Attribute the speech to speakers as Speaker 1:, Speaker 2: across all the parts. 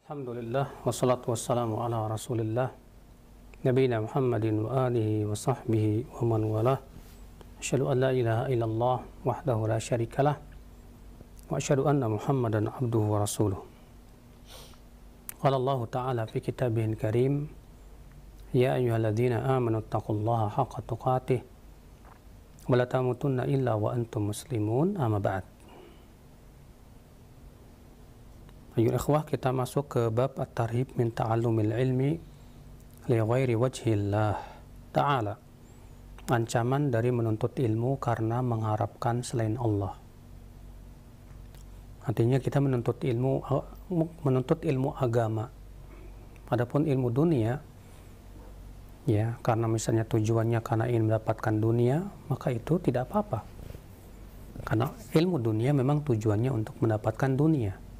Speaker 1: Alhamdulillah wassalatu wassalamu ala rasulillah nabiyina Muhammadin wa alihi wa sahbihi wa man walah. Asyhadu an la ilaha illallah wahdahu la syarikalah wa asyhadu anna Muhammadan abduhu wa rasuluh. Qala Allah ta'ala fi kitabihil karim, ya ayyuhalladzina amanu taqullaha haqqa tuqatih wa la tamutunna illa wa antum muslimun, amma ba'd. Ayo ikhwah, kita masuk ke bab at-tarhib min ta'allumil ilmi li ghairi wajhillah ta'ala. Ancaman dari menuntut ilmu karena mengharapkan selain Allah. Artinya kita menuntut ilmu agama. Adapun ilmu dunia, ya, karena misalnya tujuannya karena ingin mendapatkan dunia, maka itu tidak apa-apa. Karena ilmu dunia memang tujuannya untuk mendapatkan dunia.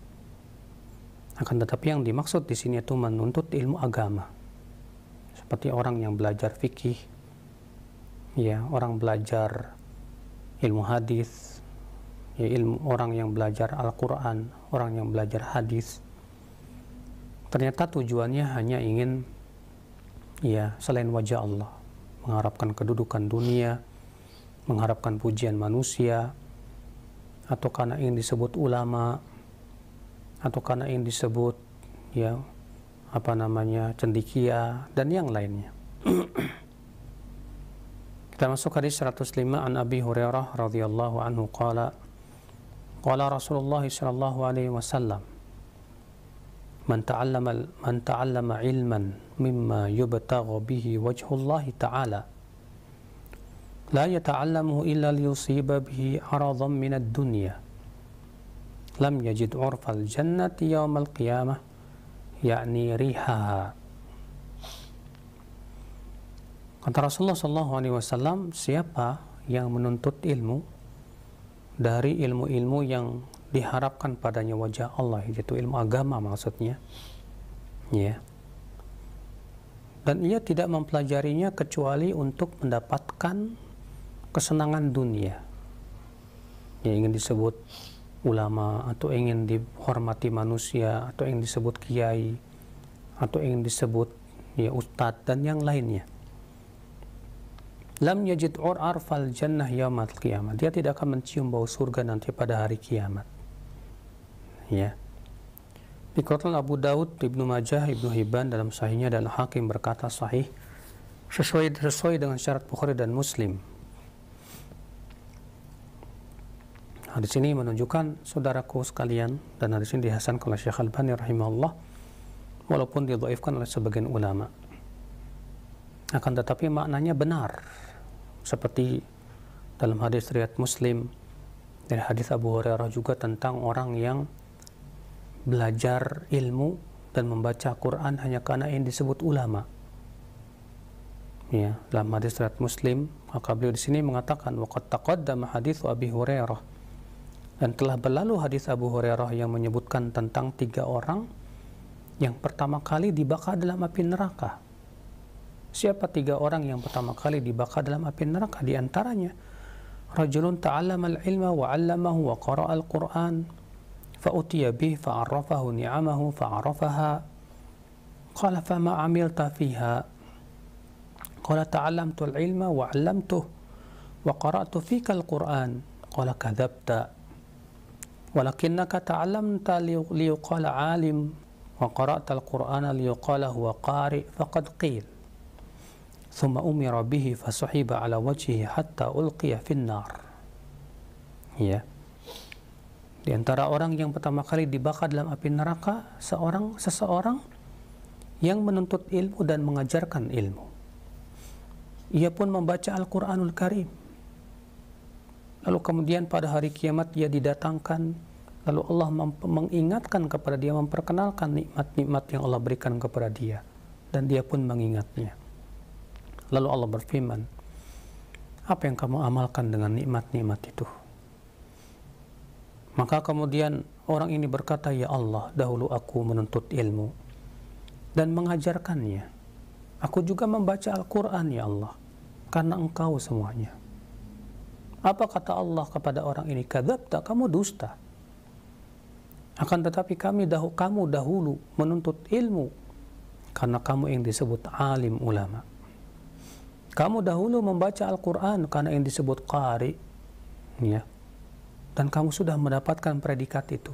Speaker 1: Akan tetapi yang dimaksud di sini itu menuntut ilmu agama, seperti orang yang belajar fikih, ya, orang belajar ilmu hadis, ya, orang yang belajar Al-Quran, orang yang belajar hadis. Ternyata tujuannya hanya ingin, ya, selain wajah Allah, mengharapkan kedudukan dunia, mengharapkan pujian manusia, atau karena ingin disebut ulama, atau karena ingin disebut, ya, cendekia dan yang lainnya. Kita masuk hadis 105 an Abi Hurairah radhiyallahu anhu qala Rasulullah sallallahu alaihi wasallam, man ta'allama ilman mimma yubtagha bihi wajhullah ta'ala la yata'allamuhu illa liyusiba bihi 'aradan min ad-dunya lam yajid urfal jannati yawmal qiyamah, yakni rihaha. Kata Rasulullah SAW, siapa yang menuntut ilmu dari ilmu-ilmu yang diharapkan padanya wajah Allah, yaitu ilmu agama maksudnya, ya, dan ia tidak mempelajarinya kecuali untuk mendapatkan kesenangan dunia, yang ingin disebut ulama, atau ingin dihormati manusia, atau ingin disebut kiai, atau ingin disebut, ya, ustadz dan yang lainnya. Lam yajid arfal jannah yaumal qiyamah, dia tidak akan mencium bau surga nanti pada hari kiamat. Ya. Dikeluarkan Abu Daud, Ibnu Majah, Ibnu Hibban dalam sahihnya, dan Hakim berkata sahih sesuai dengan syarat Bukhari dan Muslim. Hadis ini menunjukkan, saudaraku sekalian, dan hadis ini dihasankan oleh Syekh Al-Albani rahimahullah, walaupun didhaifkan oleh sebagian ulama, akan tetapi maknanya benar, seperti dalam hadis riwayat Muslim dari hadis Abu Hurairah juga tentang orang yang belajar ilmu dan membaca Quran hanya karena yang disebut ulama. Ya, dalam hadis riwayat Muslim, maka beliau di sini mengatakan, waqad taqaddama hadits Abi Hurairah, dan telah berlalu hadis Abu Hurairah yang menyebutkan tentang 3 orang yang pertama kali dibakar dalam api neraka. Siapa 3 orang yang pertama kali dibakar dalam api neraka? Di antaranya, rajulun ta'allama al-ilma wa 'allamahu wa qara'a al-Qur'an fa utiya bihi fa 'arrafahu ni'amahu fa 'arafaha qala fama 'amilta fiha qala ta'allamtu al-ilma wa 'allamtuhu wa qara'tu fika al-Qur'an qala kadzabta walakinnaka ta'allamta liyuqala 'alim wa qara'ta al-Qur'ana liyuqala huwa qari' faqad qil thumma umira bihi fasuhiba 'ala wajhihi hatta ulqiya fin nar. Ya. Di antara orang yang pertama kali dibakar dalam api neraka, seseorang yang menuntut ilmu dan mengajarkan ilmu. Ia pun membaca Al-Qur'anul Karim. Lalu kemudian pada hari kiamat dia didatangkan, lalu Allah mengingatkan kepada dia, memperkenalkan nikmat-nikmat yang Allah berikan kepada dia, dan dia pun mengingatnya. Lalu Allah berfirman, apa yang kamu amalkan dengan nikmat-nikmat itu? Maka kemudian orang ini berkata, ya Allah, dahulu aku menuntut ilmu dan mengajarkannya. Aku juga membaca Al-Quran, ya Allah, karena Engkau semuanya. Apa kata Allah kepada orang ini? Kadzabta, kamu dusta. Akan tetapi kamu dahulu menuntut ilmu karena kamu yang disebut alim ulama. Kamu dahulu membaca Al-Quran karena yang disebut qari, ya. Dan kamu sudah mendapatkan predikat itu.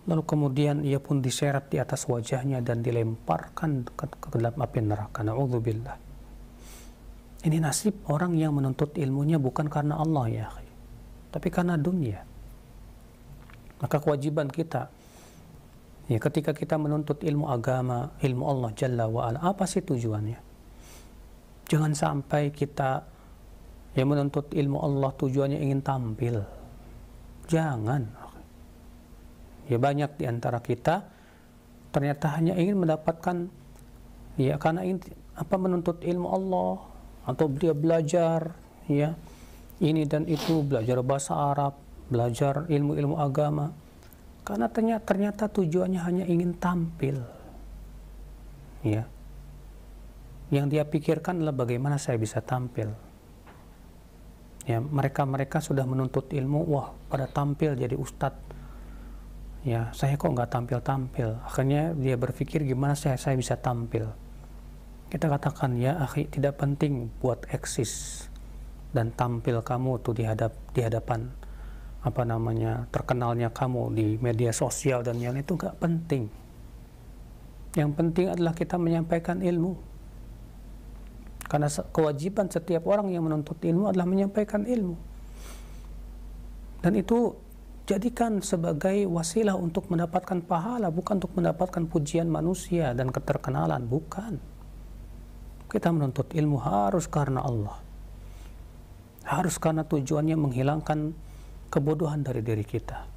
Speaker 1: Lalu kemudian ia pun diseret di atas wajahnya dan dilemparkan ke dalam api neraka. Na'udzubillah. Ini nasib orang yang menuntut ilmunya bukan karena Allah, ya, tapi karena dunia. Maka kewajiban kita, ya, ketika kita menuntut ilmu agama, ilmu Allah Jalla wa'ala, apa sih tujuannya? Jangan sampai kita yang menuntut ilmu Allah tujuannya ingin tampil. Jangan. Ya, banyak di antara kita ternyata hanya ingin mendapatkan, ya, karena ingin menuntut ilmu Allah, atau dia belajar, ya, ini dan itu, belajar bahasa Arab, belajar ilmu-ilmu agama, karena ternyata tujuannya hanya ingin tampil, ya. Yang dia pikirkan adalah bagaimana saya bisa tampil. Ya, mereka sudah menuntut ilmu, wah, pada tampil jadi ustadz. Ya, saya kok nggak tampil-tampil. Akhirnya dia berpikir gimana saya bisa tampil. Kita katakan, ya akhi, tidak penting buat eksis dan tampil kamu tuh di hadapan terkenalnya kamu di media sosial dan yang itu nggak penting. Yang penting adalah kita menyampaikan ilmu. Karena kewajiban setiap orang yang menuntut ilmu adalah menyampaikan ilmu. Dan itu jadikan sebagai wasilah untuk mendapatkan pahala, bukan untuk mendapatkan pujian manusia dan keterkenalan, bukan. Kita menuntut ilmu harus karena Allah. Harus karena tujuannya menghilangkan kebodohan dari diri kita.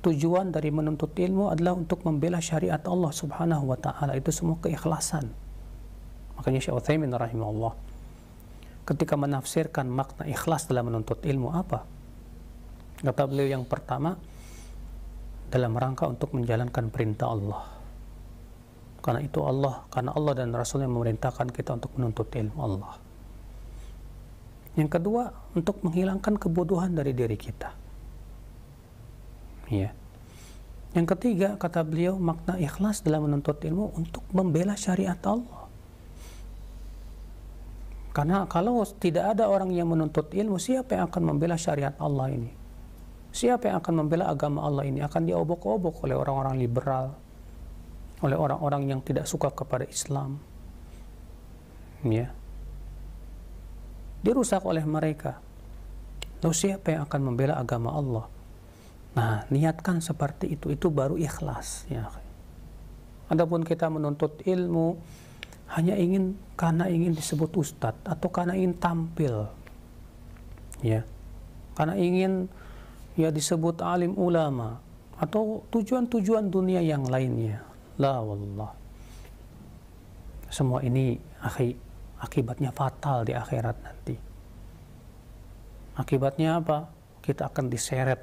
Speaker 1: Tujuan dari menuntut ilmu adalah untuk membela syariat Allah Subhanahu wa ta'ala. Itu semua keikhlasan. Makanya Syekh Utsaimin rahimahullah ketika menafsirkan makna ikhlas dalam menuntut ilmu apa? Kata beliau yang pertama, dalam rangka untuk menjalankan perintah Allah. Karena Allah dan Rasulnya memerintahkan kita untuk menuntut ilmu Allah. Yang kedua, untuk menghilangkan kebodohan dari diri kita. Ya. Yang ketiga, kata beliau, makna ikhlas dalam menuntut ilmu untuk membela syariat Allah. Karena kalau tidak ada orang yang menuntut ilmu, siapa yang akan membela syariat Allah ini? Siapa yang akan membela agama Allah ini? Akan diobok-obok oleh orang-orang liberal, oleh orang-orang yang tidak suka kepada Islam, ya, dirusak oleh mereka. Lalu siapa yang akan membela agama Allah? Nah, niatkan seperti itu baru ikhlas, ya. Adapun kita menuntut ilmu hanya karena ingin disebut ustadz atau karena ingin tampil, ya, karena ingin, ya, disebut alim ulama atau tujuan-tujuan dunia yang lainnya. La wallah. Semua ini akibatnya fatal di akhirat nanti. Akibatnya apa? Kita akan diseret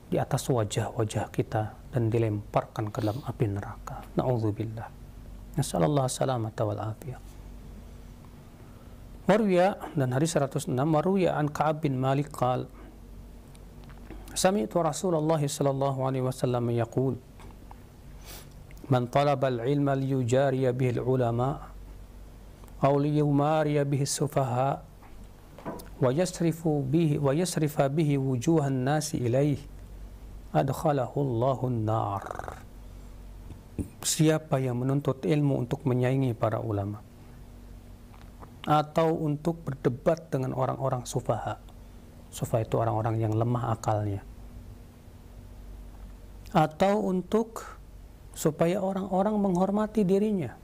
Speaker 1: di atas wajah-wajah kita dan dilemparkan ke dalam api neraka. Na'udzubillah. Nasallallahu salamata wal afiyah. Waruya, dan hadis 106, waruya an Ka'ab bin Malik qala sami'tu Rasulullah sallallahu alaihi wasallam yaqul man talaba al-ilma liyujariya bihi al-ulama aw liyumariya bihi as-sufaha wa yasrifa bihi wujuhan nasi ilaih adkhalahu Allahu an-nar. Siapa yang menuntut ilmu untuk menyaingi para ulama atau untuk berdebat dengan orang-orang sufaha. Sufaha itu orang-orang yang lemah akalnya. Atau untuk supaya orang-orang menghormati dirinya,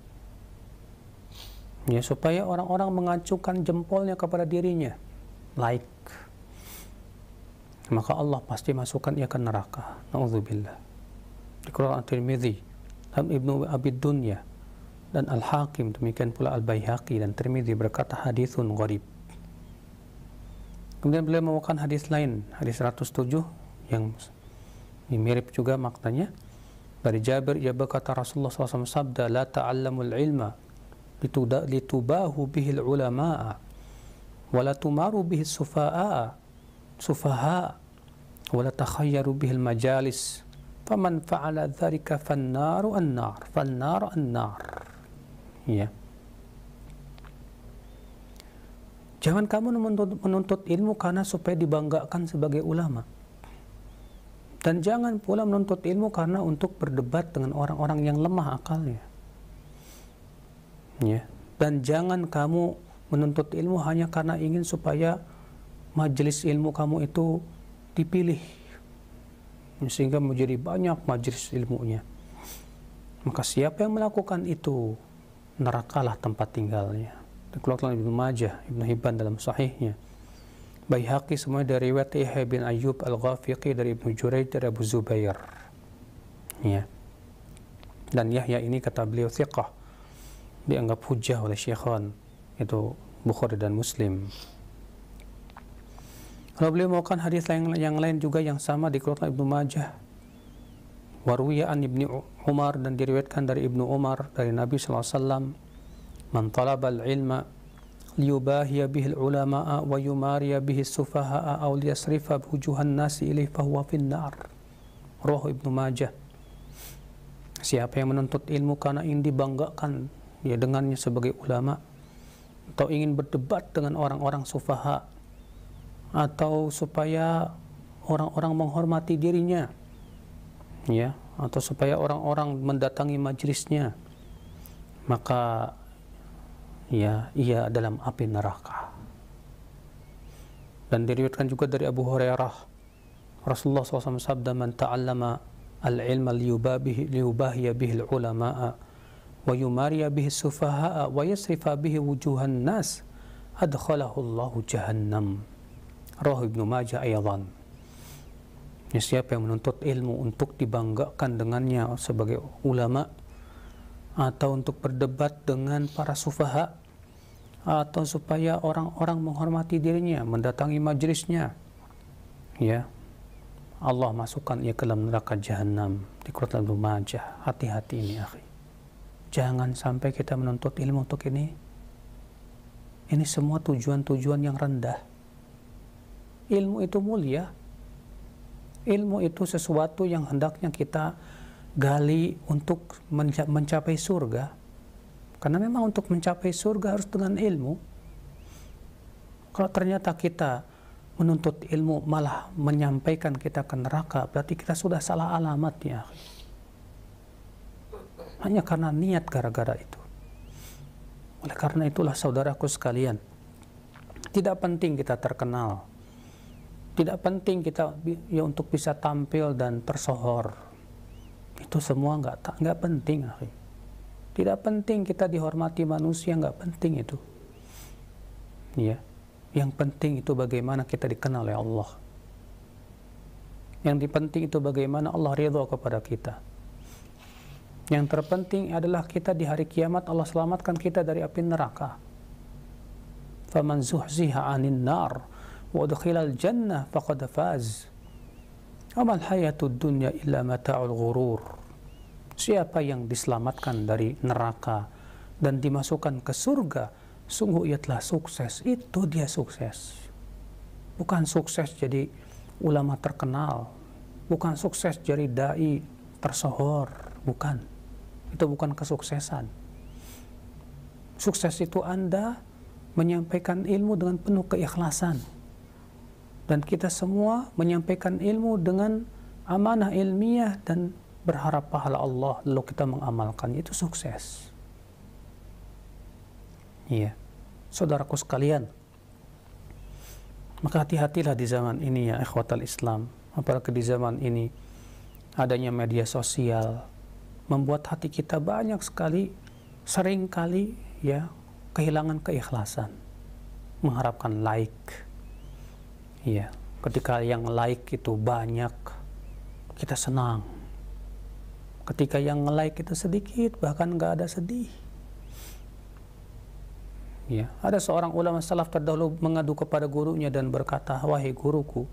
Speaker 1: ya, supaya orang-orang mengacungkan jempolnya kepada dirinya, maka Allah pasti masukkan ia ke neraka. Na'udzubillah. Di Quran At-Tirmidzi dan Ibnu Abi Dunya dan Al-Hakim, demikian pula Al-Baihaqi dan Tirmidzi berkata haditsun gharib. Kemudian beliau membawakan hadis lain, hadis 107 yang mirip juga maknanya. Dari Jabir, ia berkata Rasulullah SAW sabda, la ta'allamul ilma litubahu bihil ulama'a wa la tumaru bihis sufaha wa la takhayyaru bihil majalis faman fa'ala dzalika fannaru an-nar fannaru an-nar. Ya. Jangan kamu menuntut ilmu karena supaya dibanggakan sebagai ulama. Dan jangan pula menuntut ilmu karena untuk berdebat dengan orang-orang yang lemah akalnya. Ya. Dan jangan kamu menuntut ilmu hanya karena ingin supaya majelis ilmu kamu itu dipilih, sehingga menjadi banyak majelis ilmunya. Maka siapa yang melakukan itu, nerakalah tempat tinggalnya. Dikeluarkan Ibnu Majah, Ibnu Hibban dalam sahihnya, Baihaqi semuanya dari riwayat Yahya bin Ayyub Al-Ghafiqi dari Ibnu Jurayj dari Abu Zubair. Ya. Dan Yahya ini kata beliau thiqah, dianggap hujjah oleh Syekhan, itu Bukhari dan Muslim. Kalau beliau maukan hadis yang lain juga yang sama dikeluarkan Ibnu Majah, warwiya an Ibnu Umar, dan diriwayatkan dari Ibnu Umar dari Nabi sallallahu alaihi wasallam, man talabal ilma liyubahiya bihil ulama'a wa yumariya bihis sufaha'a aw liyasrifa wujuhan nasi ilaih fahuwa finnar. Rawahu Ibnu Majah. Siapa yang menuntut ilmu karena ingin dibanggakan ya dengannya sebagai ulama, atau ingin berdebat dengan orang-orang sufaha, atau supaya orang-orang menghormati dirinya, ya, atau supaya orang-orang mendatangi majelisnya, maka ya ia dalam api neraka. Dan diriwayatkan juga dari Abu Hurairah, Rasulullah SAW sabda, man ta'allama al-ilma liyubahiya bihil ulama'a wa yumariya bihi sufaha'a wa yasrifa bihi wujuhan nas adkhalahu Allahu jahannam. Rawahu Ibnu Majah aydan. Ya, siapa yang menuntut ilmu untuk dibanggakan dengannya sebagai ulama, atau untuk berdebat dengan para sufaha, atau supaya orang-orang menghormati dirinya, mendatangi majelisnya, ya, Allah masukkan ia ke dalam neraka jahanam. Dikeluarkan Ibnu Majah. Hati-hati ini, akhi. Jangan sampai kita menuntut ilmu untuk ini. Ini semua tujuan-tujuan yang rendah. Ilmu itu mulia. Ilmu itu sesuatu yang hendaknya kita gali untuk mencapai surga. Karena memang untuk mencapai surga harus dengan ilmu. Kalau ternyata kita menuntut ilmu malah menyampaikan kita ke neraka, berarti kita sudah salah alamat ya. Hanya karena niat gara-gara itu. Oleh karena itulah saudaraku sekalian, tidak penting kita terkenal. Tidak penting kita ya untuk bisa tampil dan tersohor. Itu semua nggak penting, akhi. Tidak penting kita dihormati manusia, nggak penting itu. Ya, yang penting itu bagaimana kita dikenal oleh Allah. Yang penting itu bagaimana Allah ridha kepada kita. Yang terpenting adalah kita di hari kiamat Allah selamatkan kita dari api neraka. Faman zuhziha 'anil nar wa udkhilal jannah faqad faz. Amal hayatud dunya illa mata'ul ghurur. Siapa yang diselamatkan dari neraka dan dimasukkan ke surga, sungguh ia telah sukses. Itu dia sukses. Bukan sukses jadi ulama terkenal, bukan sukses jadi dai tersohor, bukan. Itu bukan kesuksesan. Sukses itu Anda menyampaikan ilmu dengan penuh keikhlasan. Dan kita semua menyampaikan ilmu dengan amanah ilmiah dan berharap pahala Allah, lalu kita mengamalkannya, itu sukses. Iya, saudaraku sekalian, maka hati-hatilah di zaman ini ya ikhwatal Islam, apalagi di zaman ini adanya media sosial membuat hati kita banyak sekali, sering kali ya kehilangan keikhlasan, mengharapkan like. Iya, ketika yang like itu banyak, kita senang. Ketika yang like itu sedikit, bahkan nggak ada sedih. Ya, ada seorang ulama salaf terdahulu mengadu kepada gurunya dan berkata, wahai guruku,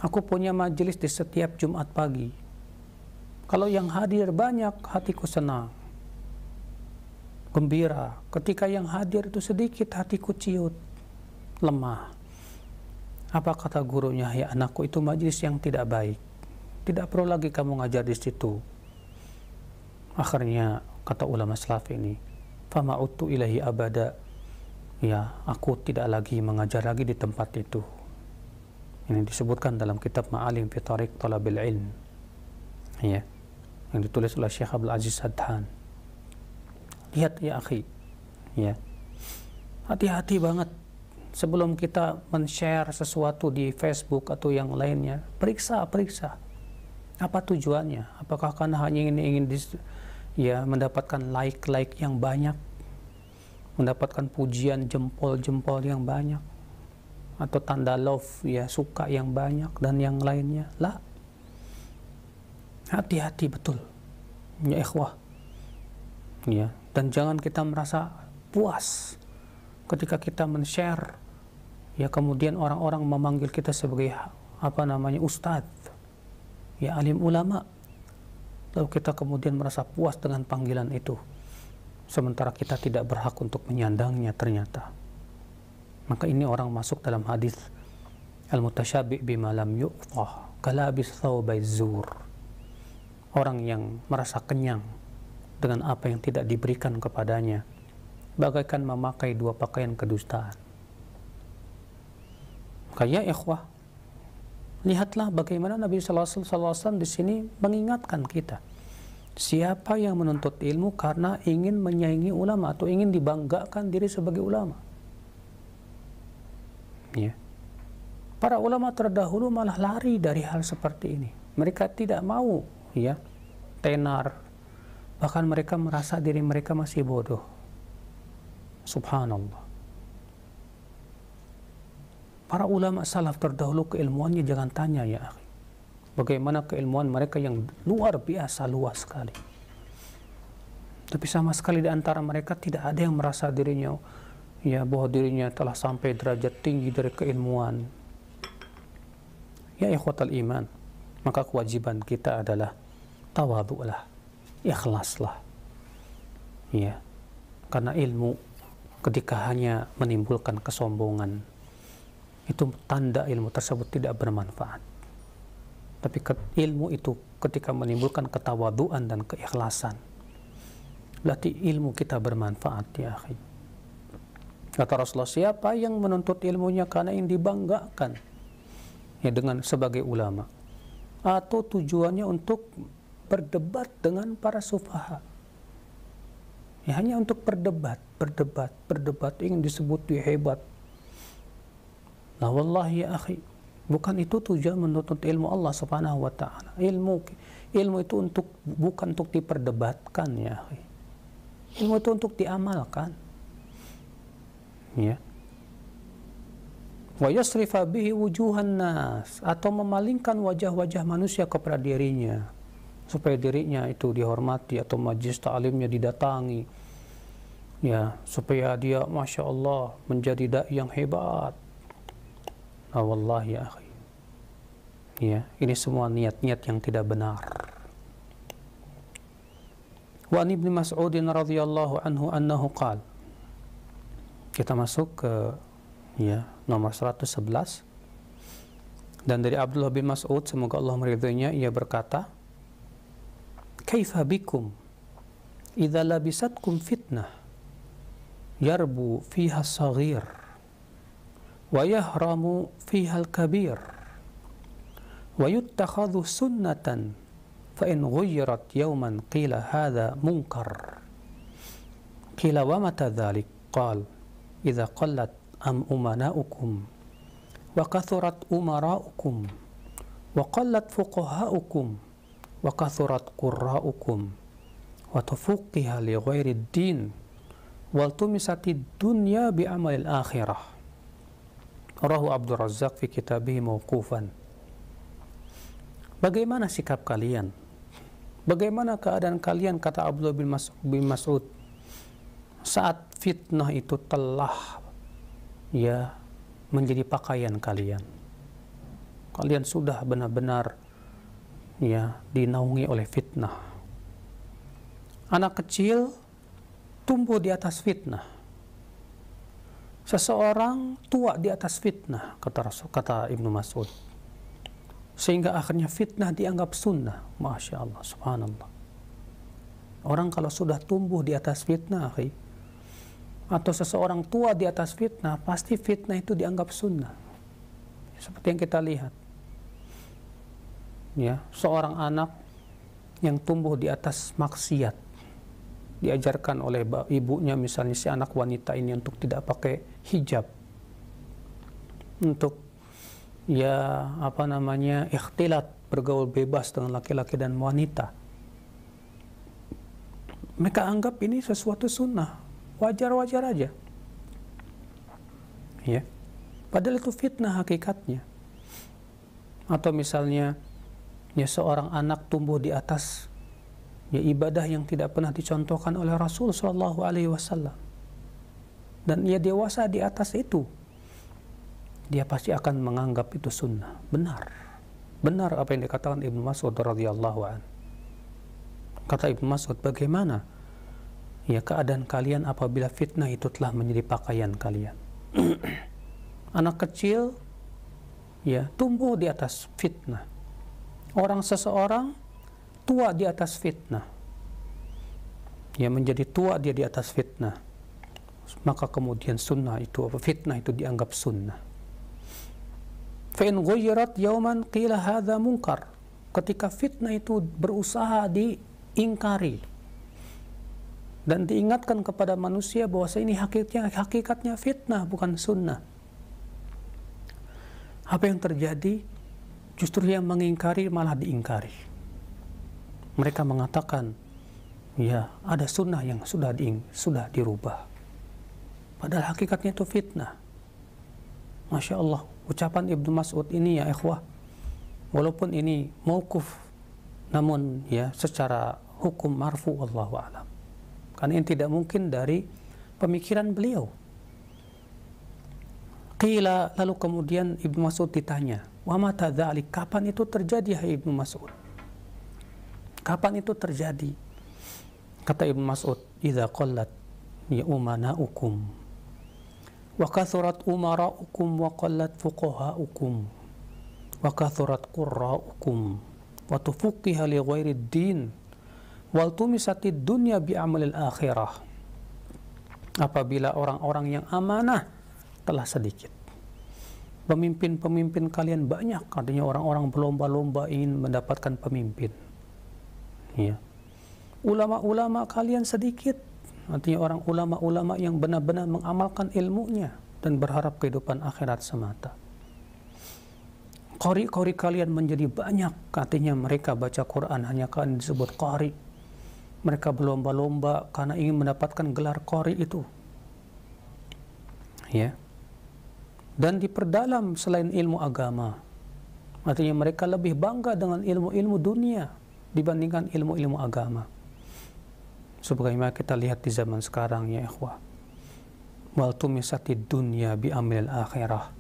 Speaker 1: aku punya majelis di setiap Jumat pagi. Kalau yang hadir banyak, hatiku senang, gembira. Ketika yang hadir itu sedikit, hatiku ciut, lemah. Apa kata gurunya? Ya anakku, itu majelis yang tidak baik. Tidak perlu lagi kamu ngajar di situ. Akhirnya kata ulama salaf ini, fama utu ilahi abada. Ya, aku tidak lagi mengajar lagi di tempat itu. Ini disebutkan dalam kitab Ma'alim fi Tariq Talabil Ilm. Ya, yang ditulis oleh Syekh Abdul Aziz Adhan. Lihat ya akhi, ya, hati-hati banget sebelum kita men-share sesuatu di Facebook atau yang lainnya. Periksa apa tujuannya. Apakah karena hanya ingin mendapatkan like yang banyak, mendapatkan pujian jempol yang banyak, atau tanda love, ya, suka yang banyak dan yang lainnya. Lah, hati-hati betul ya ikhwah, ya. Dan jangan kita merasa puas ketika kita men-share, ya, kemudian orang-orang memanggil kita sebagai ustadz, ya, alim ulama, lalu kita kemudian merasa puas dengan panggilan itu, sementara kita tidak berhak untuk menyandangnya ternyata. Maka ini orang masuk dalam hadis al-mutasyabi' bima lam yu'tah kalabis thawbai zur. Orang yang merasa kenyang dengan apa yang tidak diberikan kepadanya, bagaikan memakai dua pakaian kedustaan. Maka ya ikhwah, lihatlah bagaimana Nabi sallallahu alaihi wasallam di sini mengingatkan kita. Siapa yang menuntut ilmu karena ingin menyaingi ulama atau ingin dibanggakan diri sebagai ulama? Ya. Para ulama terdahulu malah lari dari hal seperti ini. Mereka tidak mau, ya, tenar. Bahkan mereka merasa diri mereka masih bodoh. Subhanallah. Para ulama salaf terdahulu keilmuannya jangan tanya ya akhi. Bagaimana keilmuan mereka yang luar biasa luas sekali. Tapi sama sekali di antara mereka tidak ada yang merasa dirinya, ya, bahwa dirinya telah sampai derajat tinggi dari keilmuan. Ya ikhwatal iman, maka kewajiban kita adalah tawadhu'lah, ikhlaslah. Ya, karena ilmu ketika hanya menimbulkan kesombongan, itu tanda ilmu tersebut tidak bermanfaat. Tapi ilmu itu ketika menimbulkan ketawaduan dan keikhlasan, berarti ilmu kita bermanfaat ya akhi. Kata Rasulullah, siapa yang menuntut ilmunya karena ingin dibanggakan, ya, dengan sebagai ulama, atau tujuannya untuk berdebat dengan para sufaha, ya, hanya untuk berdebat, ingin disebut dia hebat. Nah wallahi ya akhi, bukan itu tujuan menuntut ilmu Allah subhanahu wa ta'ala. Ilmu itu bukan untuk diperdebatkan ya akhi. Ilmu itu untuk diamalkan, ya. Wa yasrifa bihi wujuhan nas, atau memalingkan wajah-wajah manusia kepada dirinya, supaya dirinya itu dihormati atau majlis ta'limnya didatangi, ya, supaya dia masya Allah menjadi dai yang hebat. Nah wallahi ya akhi, ya, ini semua niat-niat yang tidak benar. Wa an Ibnu Mas'ud radhiyallahu anhu annahu qala, kita masuk ke, ya, nomor 111, dan dari Abdullah bin Mas'ud, semoga Allah meridhoinya, ia berkata, kaifa bikum idza labisatkum fitnah yarbu fiha as-saghir wa yahramu fiha al-kabir wa yuttakhadhu sunnatan fa in ghayyarat yawman qila hadha munkar qila wa mata dhalik qala idza qallat umana'ukum wa kathurat umara'ukum wa qallat fuqaha'ukum wa kathurat qurra'ukum wa tufuqiha li ghairi ad-din wal tumisati dunya bi amalil akhirah. Rawahu Abdul Razzaq fi kitabih mauqufan. Bagaimana sikap kalian? Bagaimana keadaan kalian, kata Abdullah bin Mas'ud, saat fitnah itu telah, ya, menjadi pakaian kalian. Kalian sudah benar-benar, ya, dinaungi oleh fitnah. Anak kecil tumbuh di atas fitnah. seseorang tua di atas fitnah, kata Ibnu Mas'ud, sehingga akhirnya fitnah dianggap sunnah. Masya Allah, subhanallah. Orang kalau sudah tumbuh di atas fitnah, atau seseorang tua di atas fitnah, pasti fitnah itu dianggap sunnah. Seperti yang kita lihat, ya, seorang anak yang tumbuh di atas maksiat, diajarkan oleh ibunya misalnya si anak wanita ini untuk tidak pakai hijab, untuk ikhtilat, bergaul bebas dengan laki-laki dan wanita. Mereka anggap ini sesuatu sunnah, wajar-wajar aja, ya, padahal itu fitnah hakikatnya. Atau misalnya seorang anak tumbuh di atas ibadah yang tidak pernah dicontohkan oleh Rasul Shallallahu Alaihi Wasallam, dan ia dewasa di atas itu, dia pasti akan menganggap itu sunnah. Benar apa yang dikatakan Ibnu Mas'ud radhiyallahu an. Kata Ibnu Mas'ud, bagaimana keadaan kalian apabila fitnah itu telah menjadi pakaian kalian? Anak kecil tumbuh di atas fitnah. Seseorang tua di atas fitnah, menjadi tua dia di atas fitnah, maka kemudian fitnah itu dianggap sunnah. Fa in ghayyarat yawman qila hadza munkar. Ketika fitnah itu berusaha diingkari dan diingatkan kepada manusia bahwa ini hakikatnya fitnah, bukan sunnah, apa yang terjadi? Justru yang mengingkari malah diingkari. Mereka mengatakan, ada sunnah yang sudah dirubah. Padahal hakikatnya itu fitnah. Masya Allah, ucapan Ibnu Mas'ud ini ikhwah, walaupun ini mauquf, namun secara hukum marfu, wallahu a'lam. Karena ini tidak mungkin dari pemikiran beliau. Qila, lalu kemudian Ibnu Mas'ud ditanya, wa mata dzalik, kapan itu terjadi hai Ibnu Mas'ud? Kapan itu terjadi? Kata Ibnu Mas'ud, idza qallat umana'ukum wa kathurat umara'ukum wa qallat fuqaha'ukum wa kathurat qurra'ukum wa tufuqiha li ghairi din wal tumisatid dunya bi amalil akhirah. Apabila orang-orang yang amanah telah sedikit, pemimpin-pemimpin kalian banyak, artinya orang-orang berlomba-lomba ingin mendapatkan pemimpin. Ulama-ulama kalian sedikit, artinya orang ulama-ulama yang benar-benar mengamalkan ilmunya dan berharap kehidupan akhirat semata. Qari kalian menjadi banyak, artinya mereka baca Quran hanya karena disebut qari. Mereka berlomba-lomba karena ingin mendapatkan gelar qari itu. Dan diperdalam selain ilmu agama, artinya mereka lebih bangga dengan ilmu-ilmu dunia dibandingkan ilmu-ilmu agama. Sebagaimana kita lihat di zaman sekarang ikhwah, wal tumisatid dunya bi amil akhirah,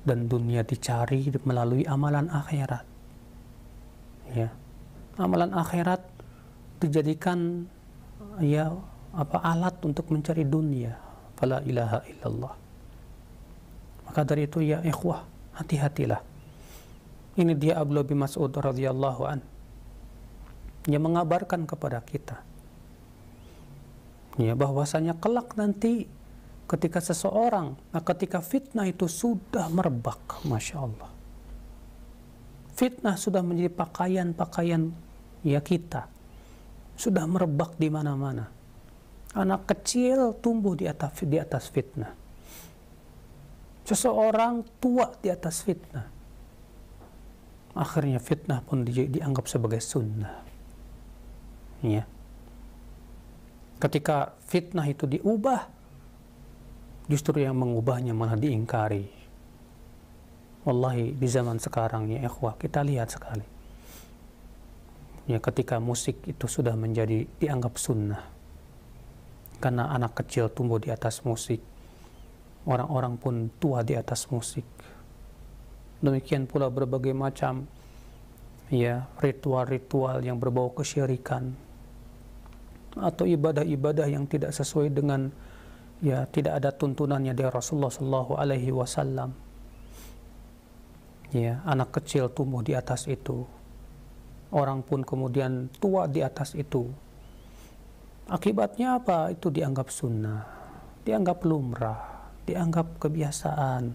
Speaker 1: dan dunia dicari melalui amalan akhirat. Amalan akhirat dijadikan alat untuk mencari dunia. Fala ilaha illallah. Maka dari itu ikhwah, hati-hatilah. Ini dia Abdullah bin Mas'ud radhiyallahu an yang mengabarkan kepada kita bahwasanya kelak nanti ketika ketika fitnah itu sudah merebak, Masya Allah, fitnah sudah menjadi pakaian kita, sudah merebak di mana-mana. Anak kecil tumbuh di atas fitnah, seseorang tua di atas fitnah, akhirnya fitnah pun dianggap sebagai sunnah. Ketika fitnah itu diubah, justru yang mengubahnya malah diingkari. Wallahi di zaman sekarang ikhwah, kita lihat sekali. Ketika musik itu sudah dianggap sunnah, karena anak kecil tumbuh di atas musik, orang-orang pun tua di atas musik. Demikian pula berbagai macam ritual-ritual yang berbau kesyirikan atau ibadah-ibadah yang tidak sesuai dengan ya tidak ada tuntunannya dari Rasulullah Shallallahu Alaihi Wasallam. Ya, anak kecil tumbuh di atas itu, orang pun kemudian tua di atas itu. Akibatnya apa? Itu dianggap sunnah, dianggap lumrah, dianggap kebiasaan,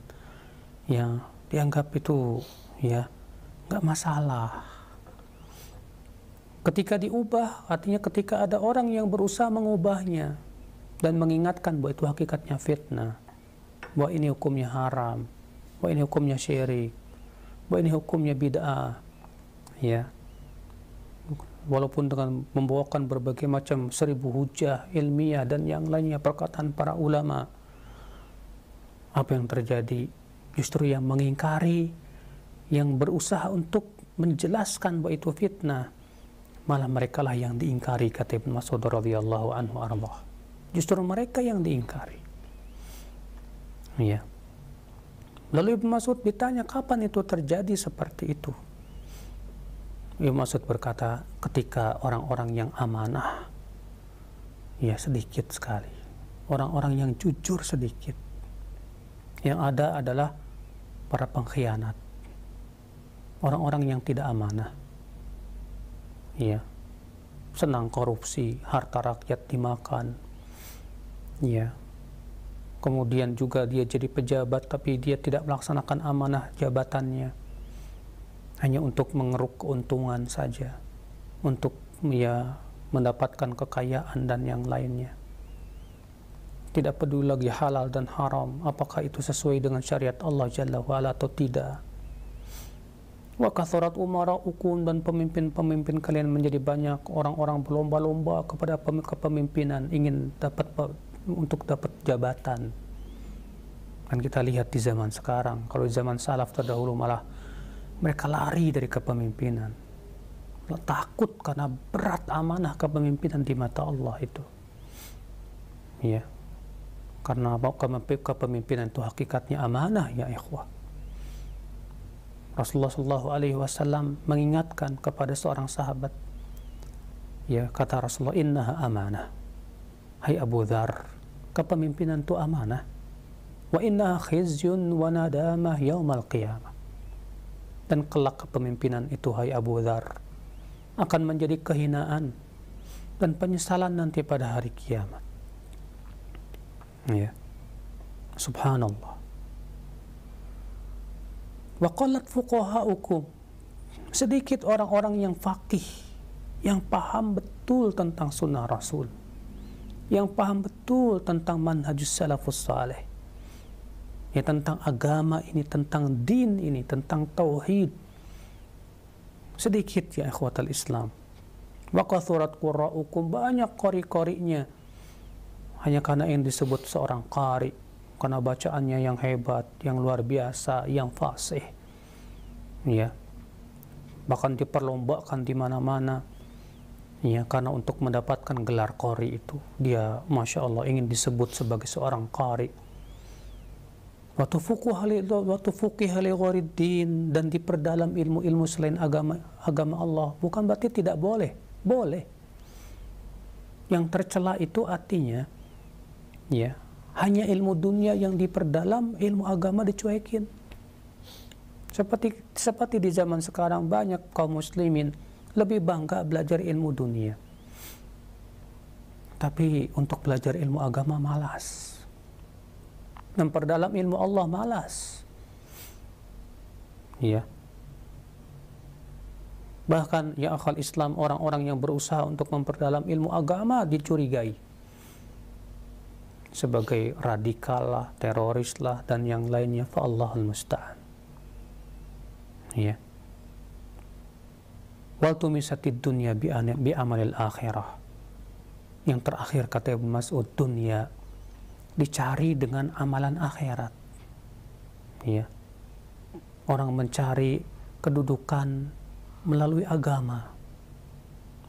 Speaker 1: ya, dianggap itu ya nggak masalah. Ketika diubah, artinya ketika ada orang yang berusaha mengubahnya dan mengingatkan bahwa itu hakikatnya fitnah, bahwa ini hukumnya haram, bahwa ini hukumnya syirik, bahwa ini hukumnya bid'ah, ya, walaupun dengan membawakan berbagai macam 1000 hujah ilmiah dan yang lainnya perkataan para ulama, apa yang terjadi? Justru yang mengingkari, yang berusaha untuk menjelaskan bahwa itu fitnah, malah mereka lah yang diingkari, kata Ibnu Mas'ud radhiyallahu anhu ardah. Justru mereka yang diingkari. Ya. Lalu Ibnu Mas'ud ditanya, kapan itu terjadi seperti itu? Ibnu Mas'ud berkata, ketika orang-orang yang amanah, ya sedikit sekali. Orang-orang yang jujur sedikit. Yang ada adalah para pengkhianat. Orang-orang yang tidak amanah. Ya. Senang korupsi, harta rakyat dimakan. Ya. Kemudian juga dia jadi pejabat tapi dia tidak melaksanakan amanah jabatannya. Hanya untuk mengeruk keuntungan saja. Untuk ya mendapatkan kekayaan dan yang lainnya. Tidak peduli lagi halal dan haram, apakah itu sesuai dengan syariat Allah Jalla wa'ala atau tidak. Wa kathurat umara'ukum, dan pemimpin-pemimpin kalian menjadi banyak. Orang-orang berlomba-lomba kepada kepemimpinan, ingin untuk dapat jabatan. Kan kita lihat di zaman sekarang, kalau di zaman salaf terdahulu malah mereka lari dari kepemimpinan, takut karena berat amanah kepemimpinan di mata Allah itu. Ya, karena kepemimpinan itu hakikatnya amanah, ya ikhwah. Rasulullah Shallallahu Alaihi Wasallam mengingatkan kepada seorang sahabat, ya, kata Rasulullah, innaha amanah. Hai Abu Dzar, kepemimpinan itu amanah. Wa innaha khizyun wa nadamah yaumal qiyamah. Dan kelak kepemimpinan itu, hai Abu Dzar, akan menjadi kehinaan dan penyesalan nanti pada hari kiamat. Ya. Subhanallah. Wa qallat fuqaha'ukum. Sedikit orang-orang yang faqih, yang paham betul tentang sunnah Rasul, yang paham betul tentang manhajus salafus salih, ya, tentang agama ini, tentang din ini, tentang tauhid. Sedikit, ya ikhwatal Islam. Wa kathurat qurra'ukum, banyak qari-qari'nya. Hanya karena yang disebut seorang qari, karena bacaannya yang hebat, yang luar biasa, yang fasih. Ya. Bahkan diperlombakan di mana-mana. Ya, karena untuk mendapatkan gelar qari itu, dia Masya Allah ingin disebut sebagai seorang qari. Waktu fuqiha li ghairid-din, dan diperdalam ilmu-ilmu selain agama Allah, bukan berarti tidak boleh. Boleh. Yang tercela itu artinya, ya, hanya ilmu dunia yang diperdalam, ilmu agama dicuekin. Seperti di zaman sekarang banyak kaum muslimin lebih bangga belajar ilmu dunia, tapi untuk belajar ilmu agama malas. Memperdalam ilmu Allah malas. Ya. Bahkan ya akhal Islam, orang-orang yang berusaha untuk memperdalam ilmu agama dicurigai sebagai radikal lah, teroris lah, dan yang lainnya. Fa Allahul musta'an. Ya. Wal tumisatid dunya bi amalil akhirah. Yang terakhir kata Ibnu Mas'ud, dunia dicari dengan amalan akhirat. Ya. Orang mencari kedudukan melalui agama.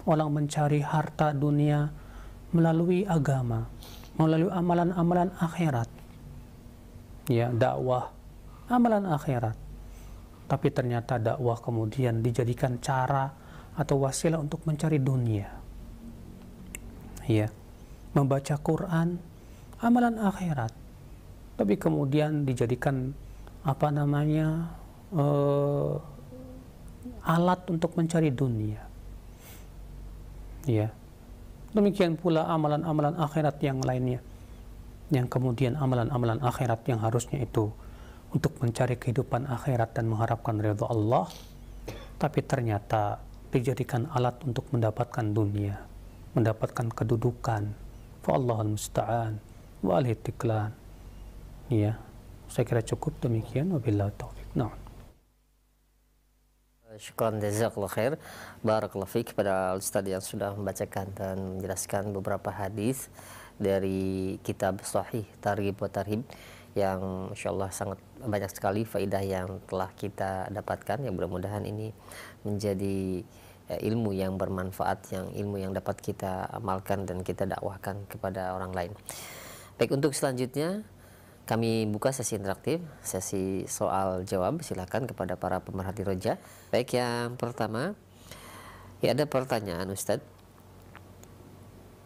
Speaker 1: Orang mencari harta dunia melalui agama, melalui amalan-amalan akhirat. Ya, dakwah, amalan akhirat. Tapi ternyata dakwah kemudian dijadikan cara atau wasilah untuk mencari dunia. Ya. Membaca Quran amalan akhirat, tapi kemudian dijadikan apa namanya alat untuk mencari dunia. Ya, demikian pula amalan-amalan akhirat yang lainnya, yang kemudian amalan-amalan akhirat yang harusnya itu untuk mencari kehidupan akhirat dan mengharapkan ridha Allah, tapi ternyata dijadikan alat untuk mendapatkan dunia, mendapatkan kedudukan. Fa'allahul musta'an wa alaihi tiklan. Ya, saya kira cukup demikian. Wabillahi taufiq. Nah.
Speaker 2: Syukran jazakallahu khair. Barakallahu fiik kepada Ustaz yang sudah membacakan dan menjelaskan beberapa hadis dari kitab Sahih Targhib wa Tarhib yang insyaallah sangat banyak sekali faedah yang telah kita dapatkan, yang mudah-mudahan ini menjadi ilmu yang bermanfaat, yang ilmu yang dapat kita amalkan dan kita dakwahkan kepada orang lain. Baik, untuk selanjutnya kami buka sesi interaktif, sesi soal jawab. Silakan kepada para pemerhati roja. Baik, yang pertama, ya ada pertanyaan Ustadz.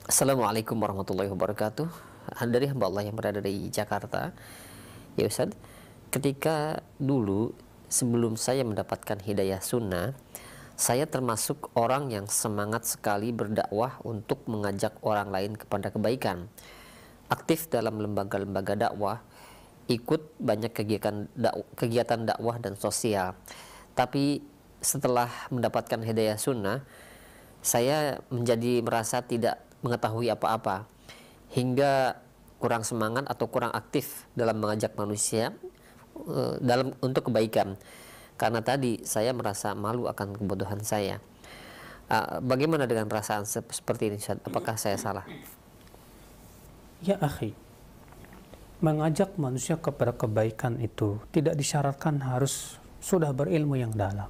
Speaker 2: Assalamualaikum warahmatullahi wabarakatuh. Dari hamba Allah yang berada di Jakarta. Ya Ustadz, ketika dulu sebelum saya mendapatkan hidayah sunnah, saya termasuk orang yang semangat sekali berdakwah untuk mengajak orang lain kepada kebaikan. Aktif dalam lembaga-lembaga dakwah, ikut banyak kegiatan dakwah dan sosial. Tapi setelah mendapatkan hidayah sunnah, saya menjadi merasa tidak mengetahui apa-apa, hingga kurang semangat atau kurang aktif dalam mengajak manusia untuk kebaikan. Karena tadi saya merasa malu akan kebodohan saya. Bagaimana dengan perasaan seperti ini, Ustaz? Apakah saya salah?
Speaker 1: Ya akhi, mengajak manusia kepada kebaikan itu tidak disyaratkan harus sudah berilmu yang dalam.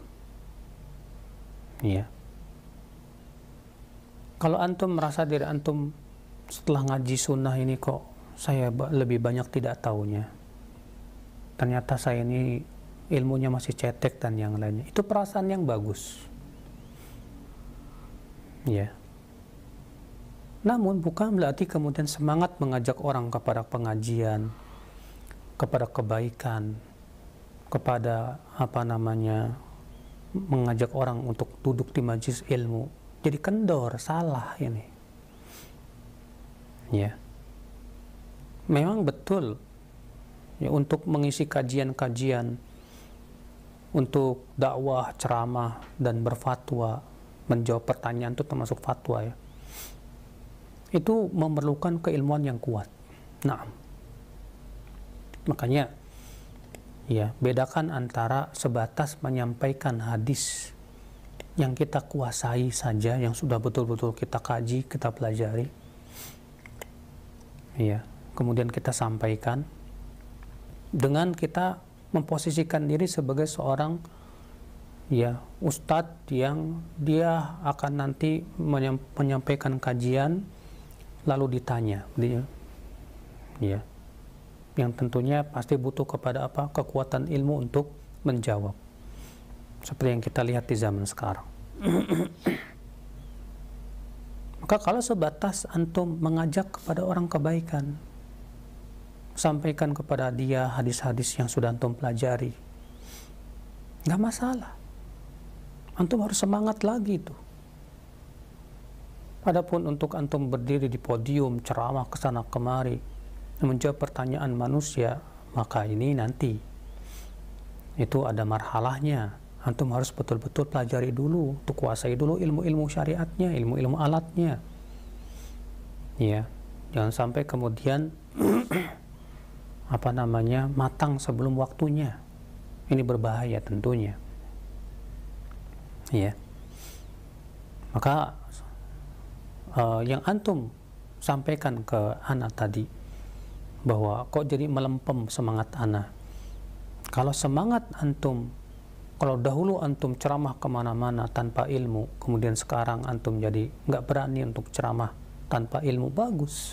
Speaker 1: Ya. Kalau antum merasa diri antum setelah ngaji sunnah ini kok saya lebih banyak tidak tahunya, ternyata saya ini ilmunya masih cetek dan yang lainnya, itu perasaan yang bagus. Ya. Namun bukan berarti kemudian semangat mengajak orang kepada pengajian, kepada kebaikan, kepada apa namanya, mengajak orang untuk duduk di majelis ilmu, jadi kendor, salah ini. Ya. Memang betul ya, untuk mengisi kajian-kajian, untuk dakwah, ceramah dan berfatwa, menjawab pertanyaan itu termasuk fatwa ya. Itu memerlukan keilmuan yang kuat. Nah, makanya ya, bedakan antara sebatas menyampaikan hadis yang kita kuasai saja, yang sudah betul-betul kita kaji, kita pelajari, ya, kemudian kita sampaikan, dengan kita memposisikan diri sebagai seorang ya ustadz yang dia akan nanti menyampaikan kajian, lalu ditanya dia, ya, yang tentunya pasti butuh kepada apa? Kekuatan ilmu untuk menjawab, seperti yang kita lihat di zaman sekarang. Maka kalau sebatas antum mengajak kepada orang kebaikan, sampaikan kepada dia hadis-hadis yang sudah antum pelajari, nggak masalah. Antum harus semangat lagi itu. Adapun untuk antum berdiri di podium, ceramah kesana kemari, menjawab pertanyaan manusia, maka ini nanti itu ada marhalahnya. Antum harus betul-betul pelajari dulu, untuk kuasai dulu ilmu-ilmu syariatnya, ilmu-ilmu alatnya. Ya, jangan sampai kemudian apa namanya, matang sebelum waktunya. Ini berbahaya tentunya. Ya. Maka yang antum sampaikan ke anak tadi, bahwa kok jadi melempem semangat anak. Kalau semangat antum, kalau dahulu antum ceramah kemana-mana tanpa ilmu, kemudian sekarang antum jadi nggak berani untuk ceramah tanpa ilmu, bagus.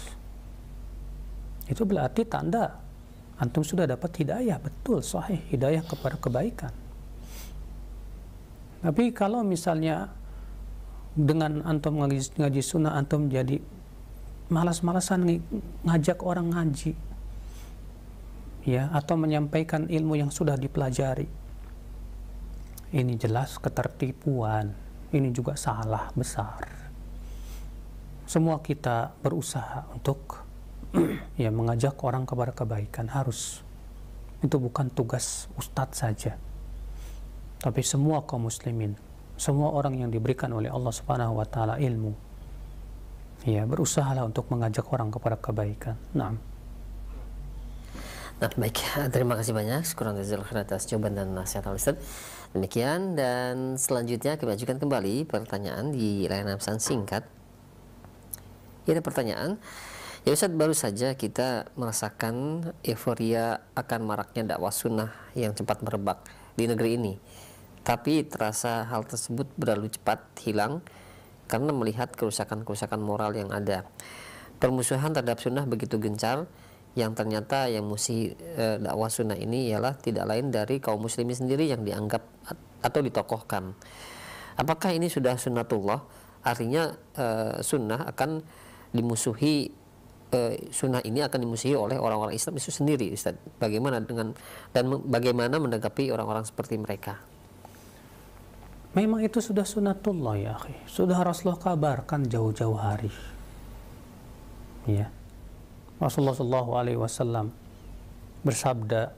Speaker 1: Itu berarti tanda antum sudah dapat hidayah, betul, sahih, hidayah kepada kebaikan. Tapi kalau misalnya dengan antum ngaji sunnah, antum jadi malas-malasan ngajak orang ngaji, ya, atau menyampaikan ilmu yang sudah dipelajari. Ini jelas ketertipuan, ini juga salah besar. Semua kita berusaha untuk ya mengajak orang kepada kebaikan, harus. Itu bukan tugas ustadz saja, tapi semua kaum muslimin, semua orang yang diberikan oleh Allah Subhanahu wa taala ilmu, ya, berusahalah untuk mengajak orang kepada kebaikan. Nah,
Speaker 2: baik, terima kasih banyak kurang atas jawaban dan nasihat Ustaz. Demikian, dan selanjutnya kami ajukan kembali pertanyaan di layanan pesan singkat. Ini pertanyaan, ya Ustaz, baru saja kita merasakan euforia akan maraknya dakwah sunnah yang cepat merebak di negeri ini. Tapi terasa hal tersebut berlalu cepat hilang karena melihat kerusakan-kerusakan moral yang ada. Permusuhan terhadap sunnah begitu gencar, yang ternyata yang musuh dakwah sunnah ini ialah tidak lain dari kaum muslimin sendiri yang dianggap atau ditokohkan. Apakah ini sudah sunnatullah? Artinya sunnah akan dimusuhi, sunnah ini akan dimusuhi oleh orang-orang Islam itu sendiri, Ustaz. Bagaimana bagaimana menanggapi orang-orang seperti mereka?
Speaker 1: memang itu sudah sunnatullah ya akhi, sudah Rasulullah kabarkan jauh-jauh hari, ya. Rasulullah SAW bersabda,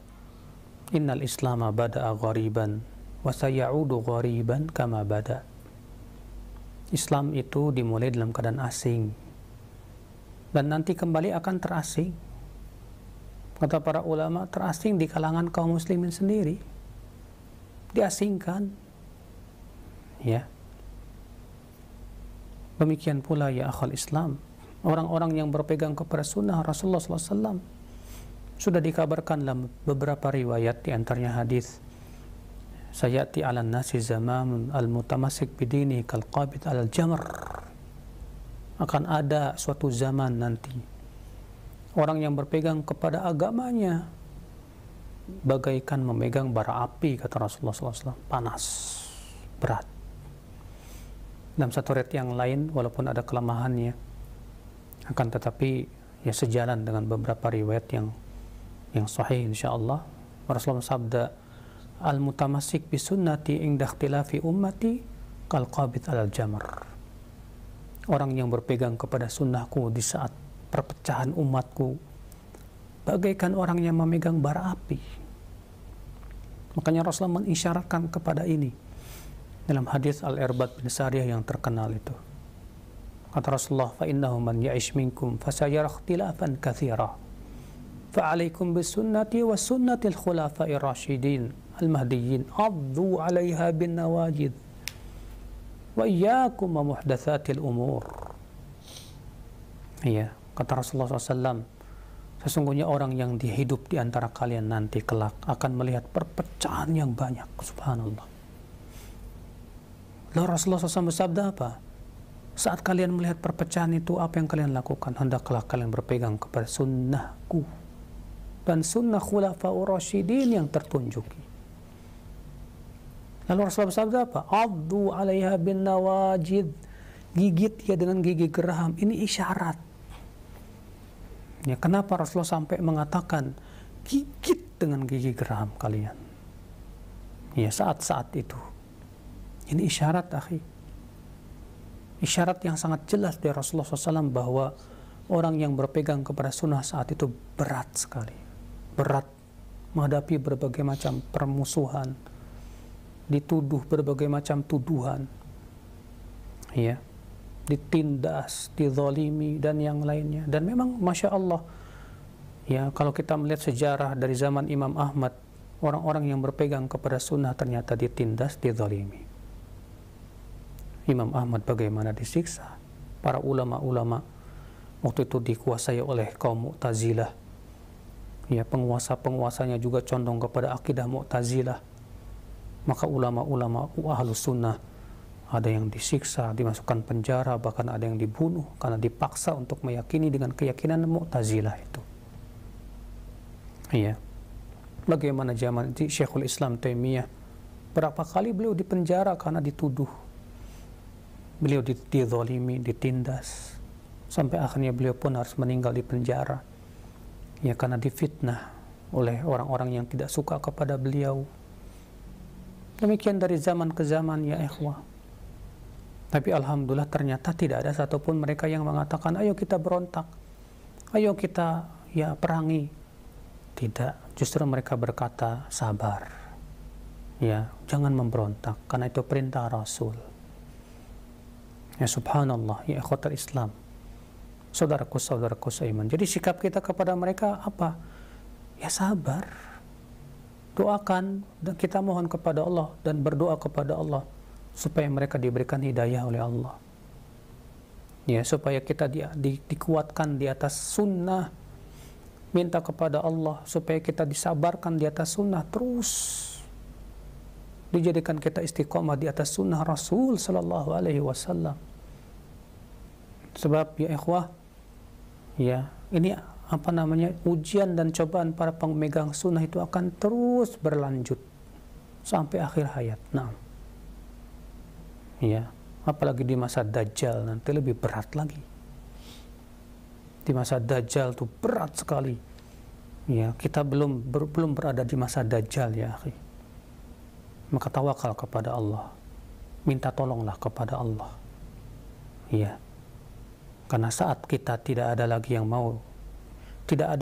Speaker 1: Innal Islama bada'a ghariban wa sayaudu ghariban kama bada. Islam itu dimulai dalam keadaan asing dan nanti kembali akan terasing. Kata para ulama, terasing di kalangan kaum muslimin sendiri, diasingkan, ya. Demikian pula ya akhal Islam, orang-orang yang berpegang kepada sunnah Rasulullah SAW sudah dikabarkan dalam beberapa riwayat, di antaranya hadis, sayati 'alan nasi zamanun al-mutamasik bidini kal qabid al-jamr. Akan ada suatu zaman nanti orang yang berpegang kepada agamanya bagaikan memegang bara api, kata Rasulullah SAW, panas, berat. Dalam satu riwayat yang lain, walaupun ada kelemahannya, akan tetapi ya sejalan dengan beberapa riwayat yang sahih insyaallah, Rasulullah sabda, al-mutamasik bi sunnati inda ikhtilafi ummati kal qabid al jamr. Orang yang berpegang kepada sunnahku di saat perpecahan umatku bagaikan orang yang memegang bara api. Makanya Rasulullah mengisyaratkan kepada ini dalam hadis Al-Irbad bin Sariyah yang terkenal itu. Kata Rasulullah, fa innahu man ya'ish minkum fasayara ikhtilafan katsira fa 'alaikum bisunnati wa sunnatil khulafa'ir rasyidin al-mahdiyyin 'addu 'alaiha bin nawajid wa iyyakum wa muhdatsatil umur. Iya, kata Rasulullah SAW, sesungguhnya orang yang hidup di antara kalian nanti kelak akan melihat perpecahan yang banyak. Subhanallah. Lalu Rasulullah SAW bersabda apa? Saat kalian melihat perpecahan itu, apa yang kalian lakukan? Hendaklah kalian berpegang kepada sunnahku dan sunnah khulafa'ur rasyidin yang tertunjuki. Lalu Rasulullah bersabda apa? Addu 'alaiha bin nawajid. Gigit ya dengan gigi geraham. Ini isyarat. Ya, kenapa Rasulullah sampai mengatakan gigit dengan gigi geraham kalian? Ya, saat-saat itu. Ini isyarat, akhi. Isyarat yang sangat jelas dari Rasulullah SAW bahwa orang yang berpegang kepada sunnah saat itu berat sekali. Berat menghadapi berbagai macam permusuhan, dituduh berbagai macam tuduhan, ya, ditindas, dizalimi, dan yang lainnya. Dan memang Masya Allah, ya, kalau kita melihat sejarah dari zaman Imam Ahmad, orang-orang yang berpegang kepada sunnah ternyata ditindas, dizalimi. Imam Ahmad bagaimana disiksa, para ulama-ulama waktu itu dikuasai oleh kaum Mu'tazilah, ya, penguasa-penguasanya juga condong kepada akidah Mu'tazilah. Maka ulama-ulama ahlus sunnah ada yang disiksa, dimasukkan penjara, bahkan ada yang dibunuh karena dipaksa untuk meyakini dengan keyakinan Mu'tazilah itu. Iya. Bagaimana zaman Syekhul Islam Taimiyah, berapa kali beliau dipenjara karena dituduh. Beliau dizalimi, ditindas. sampai akhirnya beliau pun harus meninggal di penjara, ya, karena difitnah oleh orang-orang yang tidak suka kepada beliau. Demikian dari zaman ke zaman, ya ikhwah. Tapi alhamdulillah ternyata tidak ada satupun mereka yang mengatakan ayo kita berontak, ayo kita ya perangi. Tidak, justru mereka berkata sabar, ya, jangan memberontak karena itu perintah Rasul. Ya subhanallah, ya ikhwatul Islam, saudaraku seiman. Jadi sikap kita kepada mereka apa? Ya sabar, doakan, dan kita mohon kepada Allah dan berdoa kepada Allah supaya mereka diberikan hidayah oleh Allah, ya, supaya kita dikuatkan di atas sunnah. Minta kepada Allah supaya kita disabarkan di atas sunnah terus, dijadikan kita istiqomah di atas sunnah Rasul Sallallahu Alaihi Wasallam. Sebab ya ikhwah, ya, ini apa namanya, ujian dan cobaan para pemegang sunnah itu akan terus berlanjut sampai akhir hayat. Nah, ya, apalagi di masa Dajjal nanti lebih berat lagi. Di masa Dajjal itu berat sekali. Ya, kita belum berada di masa Dajjal, ya akhi. Maka tawakal kepada Allah. Minta tolonglah kepada Allah. Ya. Karena saat kita tidak ada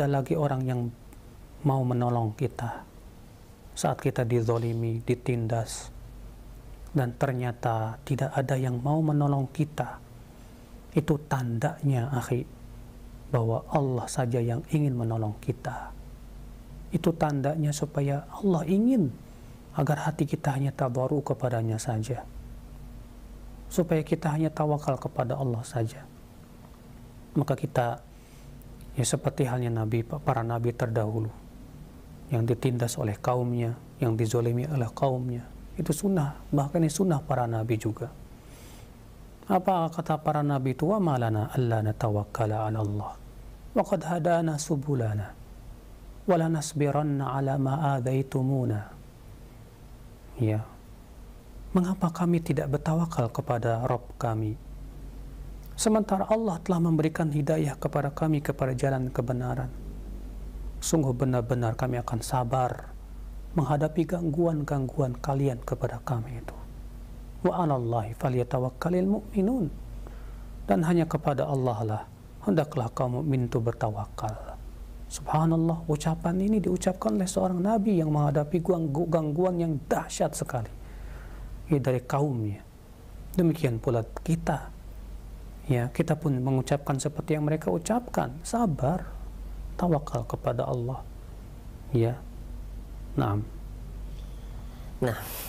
Speaker 1: lagi orang yang mau menolong kita. Saat kita dizolimi, ditindas, dan ternyata tidak ada yang mau menolong kita, itu tandanya, akhi, bahwa Allah saja yang ingin menolong kita. Itu tandanya supaya Allah ingin agar hati kita hanya tadarru kepadanya saja, supaya kita hanya tawakal kepada Allah saja. Maka kita, ya, seperti halnya para nabi terdahulu yang ditindas oleh kaumnya, yang dizolimi oleh kaumnya, itu sunnah, bahkan ini sunnah para nabi juga. Apa kata para nabi itu? Wa malana alla natawakkala 'ala Allah wa qad hadana subulana wa lanasbiranna 'ala ma adzaitumuna. Ya. Mengapa kami tidak bertawakal kepada Rabb kami, sementara Allah telah memberikan hidayah kepada kami kepada jalan kebenaran? Sungguh benar-benar kami akan sabar menghadapi gangguan-gangguan kalian kepada kami itu. Wa 'alallahi falyatawakkalul mu'minun. Dan hanya kepada Allah lah hendaklah kaum mukmin itu bertawakal. Subhanallah, ucapan ini diucapkan oleh seorang nabi yang menghadapi gangguan yang dahsyat sekali, ya, dari kaumnya. Demikian pula kita, ya, kita pun mengucapkan seperti yang mereka ucapkan, sabar, tawakal kepada Allah, ya.
Speaker 2: Nah,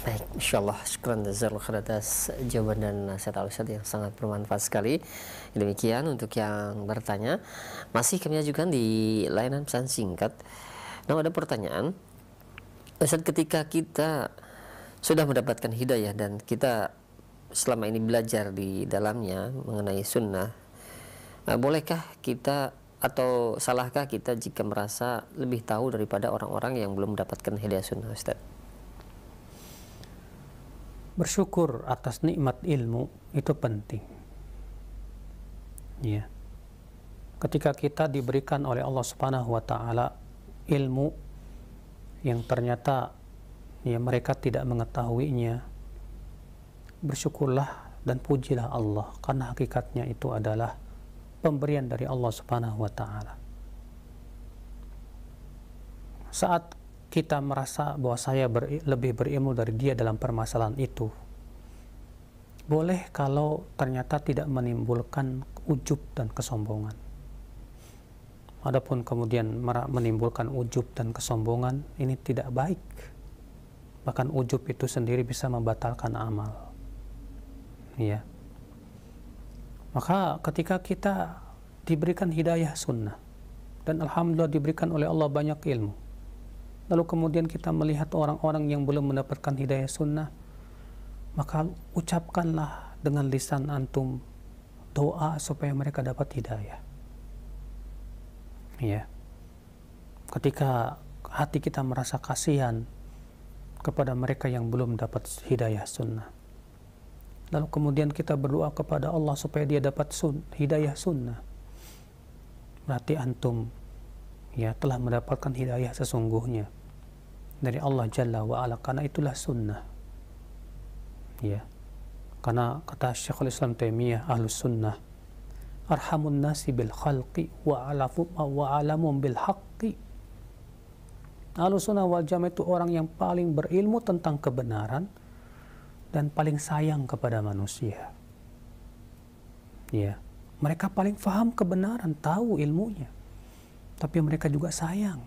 Speaker 2: baik, insyaallah, syukran jazakallahu khair atas jawaban dan nasihat Al-Ustaz yang sangat bermanfaat sekali. Demikian untuk yang bertanya, masih kami ajukan di layanan pesan singkat. Nah, ada pertanyaan, Ustaz, ketika kita sudah mendapatkan hidayah dan kita selama ini belajar di dalamnya mengenai sunnah, bolehkah kita atau salahkah kita jika merasa lebih tahu daripada orang-orang yang belum mendapatkan hidayah sunnah, Ustaz?
Speaker 1: Bersyukur atas nikmat ilmu itu penting, ya. Ketika kita diberikan oleh Allah Subhanahu wa taala ilmu yang ternyata, ya, mereka tidak mengetahuinya, bersyukurlah dan pujilah Allah, karena hakikatnya itu adalah pemberian dari Allah Subhanahu wa taala. Saat kita merasa bahwa saya lebih berilmu dari dia dalam permasalahan itu, boleh kalau ternyata tidak menimbulkan ujub dan kesombongan. Adapun kemudian menimbulkan ujub dan kesombongan, ini tidak baik. Bahkan ujub itu sendiri bisa membatalkan amal, ya. Maka ketika kita diberikan hidayah sunnah, dan alhamdulillah diberikan oleh Allah banyak ilmu, lalu kemudian kita melihat orang-orang yang belum mendapatkan hidayah sunnah, maka ucapkanlah dengan lisan antum doa supaya mereka dapat hidayah, ya. Ketika hati kita merasa kasihan kepada mereka yang belum dapat hidayah sunnah, lalu kemudian kita berdoa kepada Allah supaya dia dapat hidayah sunnah, berarti antum ya telah mendapatkan hidayah sesungguhnya dari Allah Jalla wa Ala, karena itulah sunnah. Ya, karena kata Syekhul Islam Taimiyah, ahlus sunnah arhamun nasi bil khalqi wa alamun bil haqqi. Ahlus sunnah wal jamaah itu orang yang paling berilmu tentang kebenaran dan paling sayang kepada manusia. Ya, mereka paling paham kebenaran, tahu ilmunya, tapi mereka juga sayang.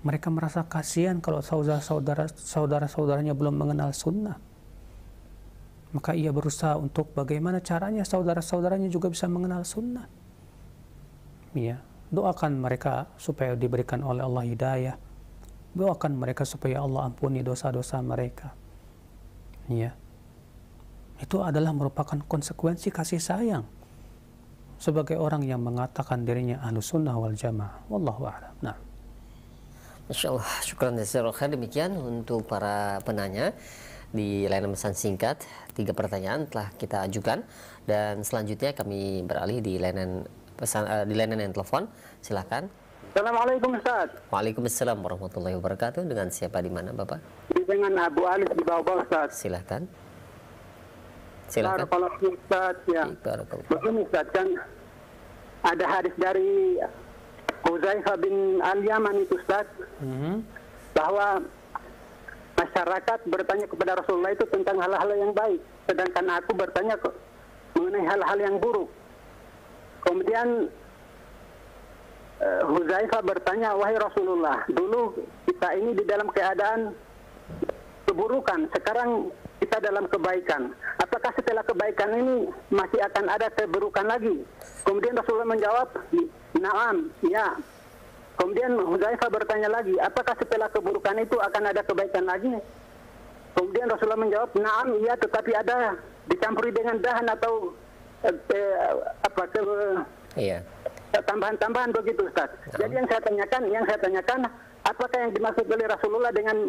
Speaker 1: Mereka merasa kasihan kalau saudara-saudaranya belum mengenal sunnah. Maka ia berusaha untuk bagaimana caranya saudara-saudaranya juga bisa mengenal sunnah. Ya, doakan mereka supaya diberikan oleh Allah hidayah. Doakan mereka supaya Allah ampuni dosa-dosa mereka. Ya, itu adalah merupakan konsekuensi kasih sayang sebagai orang yang mengatakan dirinya ahlus sunnah wal jamaah. Wallahu a'lam. Nah,
Speaker 2: Masya Allah, syukran jazakallahu khair. Demikian untuk para penanya di layanan pesan singkat. 3 pertanyaan telah kita ajukan dan selanjutnya kami beralih di layanan pesan di layanan yang telepon. Silakan.
Speaker 3: Assalamualaikum Ustaz.
Speaker 2: Waalaikumsalam warahmatullahi wabarakatuh. Dengan siapa di mana Bapak?
Speaker 3: Dengan Abu Alif di bawah Ustaz.
Speaker 2: Silakan. Silakan.
Speaker 3: Barakallahu Ustaz ya.
Speaker 2: Barakallahu.
Speaker 3: Begini Ustaz, kan ada hadis dari Huzaifah bin Al-Yaman itu Ustaz, bahwa masyarakat bertanya kepada Rasulullah itu tentang hal-hal yang baik, sedangkan aku bertanya mengenai hal-hal yang buruk. Kemudian Huzaifah bertanya, wahai Rasulullah, dulu kita ini di dalam keadaan keburukan, sekarang kita dalam kebaikan. Apakah setelah kebaikan ini masih akan ada keburukan lagi? Kemudian Rasulullah menjawab, na'am, ya. Kemudian Huzaifah bertanya lagi, apakah setelah keburukan itu akan ada kebaikan lagi? Kemudian Rasulullah menjawab, na'am, iya, tetapi ada dicampuri dengan dahan atau
Speaker 2: Iya.
Speaker 3: tambahan-tambahan begitu Ustaz. Jadi yang saya tanyakan, apakah yang dimaksud oleh Rasulullah dengan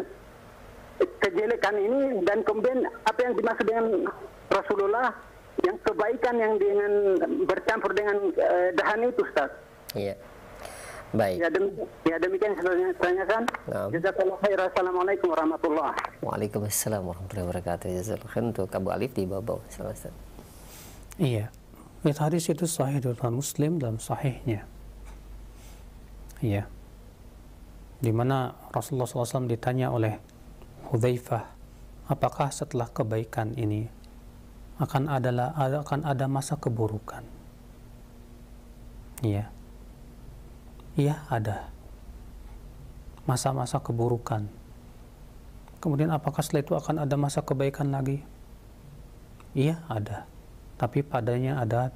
Speaker 3: kejelekan ini, dan kemudian apa yang dimaksud dengan Rasulullah yang kebaikan yang dengan bercampur dengan dahan itu Ustaz?
Speaker 2: Iya. Baik.
Speaker 3: Ya demikian saya tanyakan. Jazakallahu khairan. Assalamualaikum warahmatullahi wabarakatuh.
Speaker 2: Waalaikumsalam warahmatullahi wabarakatuh. Jazakallahu khairan untuk Abu Alif di bawah. Silakan.
Speaker 1: iya. Hadis itu sahih dalam Muslim dalam sahihnya. Iya. Di mana Rasulullah SAW ditanya oleh Hudzaifah, apakah setelah kebaikan ini akan ada masa keburukan? Iya. Iya, ada masa-masa keburukan. Kemudian apakah setelah itu akan ada masa kebaikan lagi? Iya, ada. Tapi padanya ada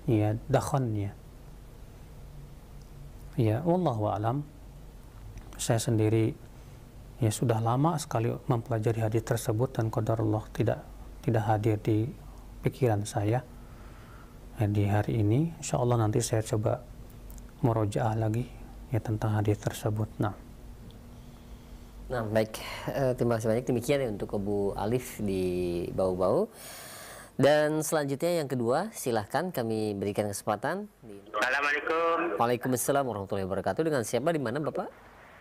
Speaker 1: ya dakhannya. Ya, wallahu a'lam. Saya sendiri ya sudah lama sekali mempelajari hadis tersebut dan qadarullah tidak hadir di pikiran saya. Di hari ini insyaallah nanti saya coba murojaah lagi ya tentang hadis tersebut. Nah,
Speaker 2: baik. Terima kasih banyak. Demikian ya untuk Abu Alif di Bau-Bau. Dan selanjutnya yang kedua, silahkan kami berikan kesempatan.
Speaker 4: Assalamualaikum.
Speaker 2: Waalaikumsalam warahmatullahi wabarakatuh. Dengan siapa di mana Bapak?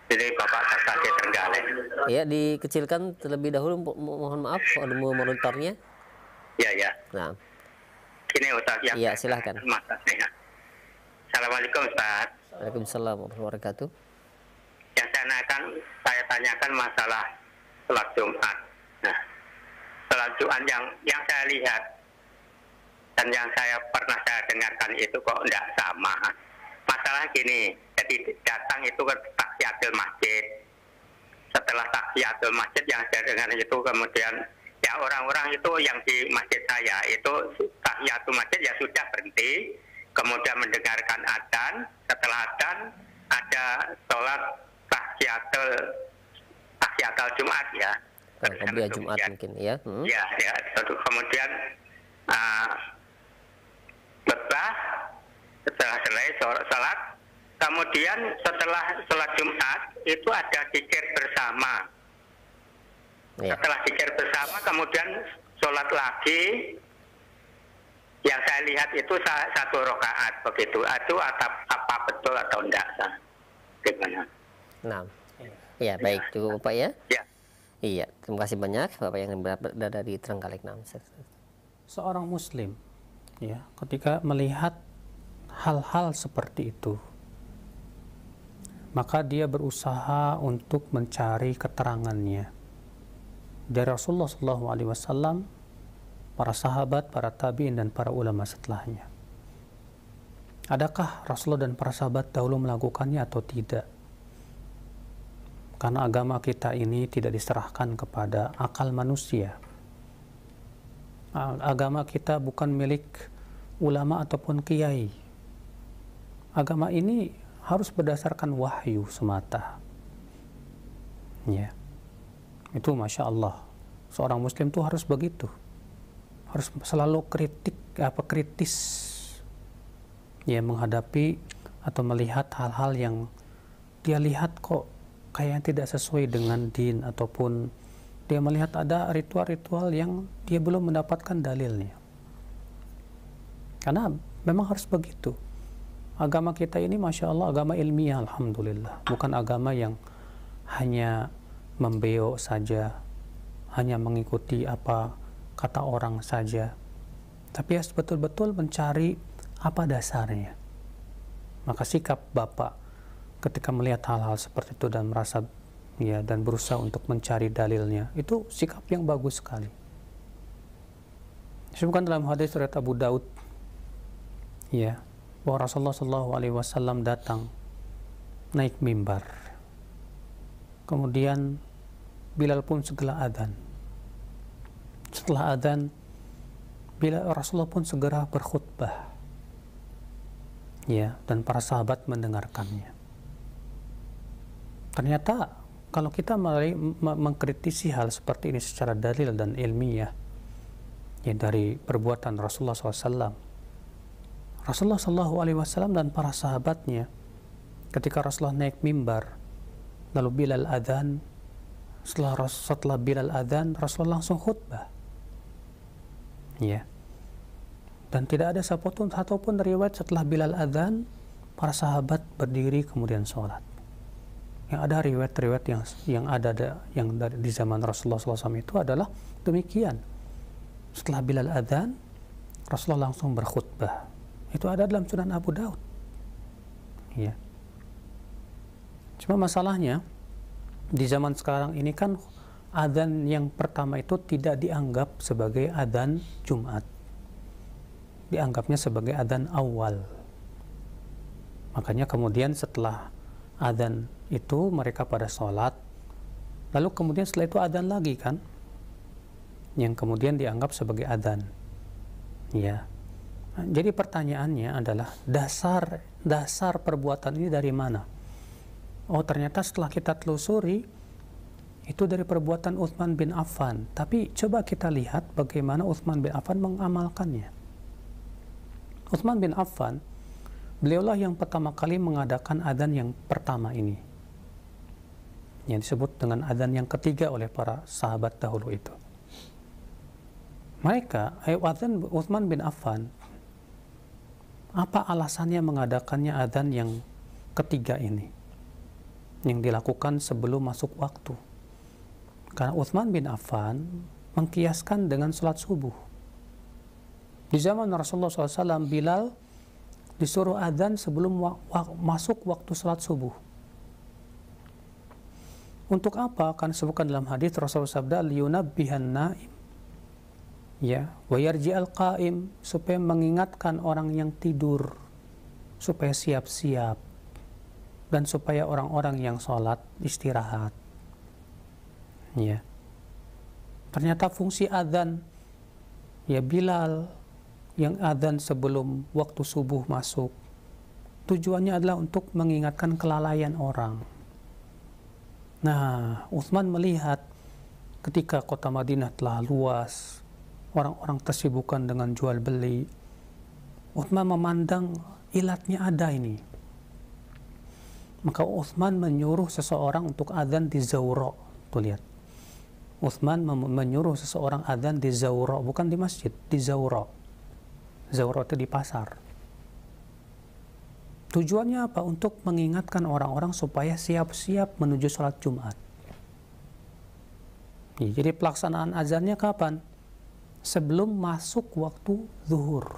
Speaker 4: Jadi Bapak Kasasi Trenggalek.
Speaker 2: Ya, dikecilkan terlebih dahulu. Mohon maaf, ada monitornya.
Speaker 4: Ya, ya.
Speaker 2: Nah,
Speaker 4: Ini Ustaz yang.
Speaker 2: iya silahkan.
Speaker 4: Assalamualaikum Ustaz.
Speaker 2: Waalaikumsalam warahmatullahi wabarakatuh.
Speaker 4: Yang saya tanyakan masalah sholat Jumat. Nah, sholat Jumat yang saya lihat dan yang saya pernah saya dengarkan itu kok tidak sama. Masalah gini, jadi datang itu ke tahiyatul masjid. Setelah tahiyatul masjid yang saya dengar itu kemudian ya orang-orang itu yang di masjid saya itu tahiyatul masjid ya sudah berhenti, kemudian mendengarkan adzan. Setelah adzan ada sholat tahiyatul Jumat ya.
Speaker 2: Qabliyah Jumat mungkin ya.
Speaker 4: Ya, ya. Kemudian setelah selesai sholat, kemudian setelah sholat Jumat itu ada zikir bersama. Ya. Setelah zikir bersama, kemudian sholat lagi, yang saya lihat itu 1 rakaat begitu. Itu apa betul atau enggak? Gimana?
Speaker 2: Nah, ya baik cukup Pak ya.
Speaker 4: Ya.
Speaker 2: Iya, terima kasih banyak Bapak yang berada di Trenggalek.
Speaker 1: Seorang muslim ya, ketika melihat hal-hal seperti itu, maka dia berusaha untuk mencari keterangannya dari Rasulullah SAW, para sahabat, para tabi'in, dan para ulama setelahnya. Adakah Rasulullah dan para sahabat dahulu melakukannya atau tidak? Karena agama kita ini tidak diserahkan kepada akal manusia. Agama kita bukan milik ulama ataupun kiai. Agama ini harus berdasarkan wahyu semata. Ya. Itu Masya Allah. Seorang muslim tuh harus begitu. Harus selalu kritis ya, menghadapi atau melihat hal-hal yang dia lihat kok kayaknya tidak sesuai dengan din, ataupun dia melihat ada ritual-ritual yang dia belum mendapatkan dalilnya. Karena memang harus begitu. Agama kita ini Masya Allah agama ilmiah, Alhamdulillah. Bukan agama yang hanya membeok saja, hanya mengikuti apa kata orang saja, tapi harus betul-betul mencari apa dasarnya. Maka sikap Bapak ketika melihat hal-hal seperti itu dan merasa ya, dan berusaha untuk mencari dalilnya, itu sikap yang bagus sekali. Disebutkan dalam hadis riwayat Abu Daud ya, bahwa Rasulullah SAW datang naik mimbar, kemudian Bilal pun segera adzan. Setelah adzan, Rasulullah pun segera berkhutbah ya, dan para sahabat mendengarkannya. Ternyata kalau kita mengkritisi hal seperti ini secara dalil dan ilmiah ya, dari perbuatan Rasulullah SAW, Rasulullah SAW dan para sahabatnya ketika Rasulullah naik mimbar lalu Bilal adzan, setelah Bilal adzan Rasulullah langsung khutbah ya, dan tidak ada satupun riwayat setelah Bilal adzan para sahabat berdiri kemudian sholat. Yang ada riwayat-riwayat yang di zaman Rasulullah SAW itu adalah demikian. Setelah Bilal adzan, Rasulullah langsung berkhutbah. Itu ada dalam Sunan Abu Daud. Ya. Cuma masalahnya di zaman sekarang ini kan adzan yang pertama itu tidak dianggap sebagai adzan Jumat. Dianggapnya sebagai adzan awal. Makanya kemudian setelah adzan itu mereka pada sholat, lalu kemudian setelah itu adzan lagi kan, yang kemudian dianggap sebagai adzan ya. Jadi pertanyaannya adalah dasar perbuatan ini dari mana? Oh, ternyata setelah kita telusuri itu dari perbuatan Utsman bin Affan. Tapi coba kita lihat bagaimana Utsman bin Affan mengamalkannya. Utsman bin Affan, beliaulah yang pertama kali mengadakan adzan yang pertama ini, yang disebut dengan adzan yang ketiga oleh para sahabat dahulu itu. Adzan Utsman bin Affan, apa alasannya mengadakannya adzan yang ketiga ini, yang dilakukan sebelum masuk waktu? Karena Utsman bin Affan mengkiaskan dengan sholat subuh. Di zaman Rasulullah SAW, Bilal disuruh adzan sebelum masuk waktu sholat subuh. Untuk apa? Kan disebutkan dalam hadis Rasulullah sabda, liyunabbihan naim ya, wa yarji'al qaim, supaya mengingatkan orang yang tidur supaya siap-siap, dan supaya orang-orang yang sholat istirahat ya. Ternyata fungsi adzan ya, Bilal yang adzan sebelum waktu subuh masuk, tujuannya adalah untuk mengingatkan kelalaian orang. Nah, Utsman melihat ketika kota Madinah telah luas, orang-orang tersibukkan dengan jual beli, Utsman memandang ilatnya ada ini. Maka Utsman menyuruh seseorang untuk adzan di Zawra. Tuh lihat, Utsman menyuruh seseorang adzan di Zawra, bukan di masjid, di Zawra. Zawra itu di pasar. Tujuannya apa? Untuk mengingatkan orang-orang supaya siap-siap menuju sholat Jumat. Jadi pelaksanaan azannya kapan? Sebelum masuk waktu zuhur.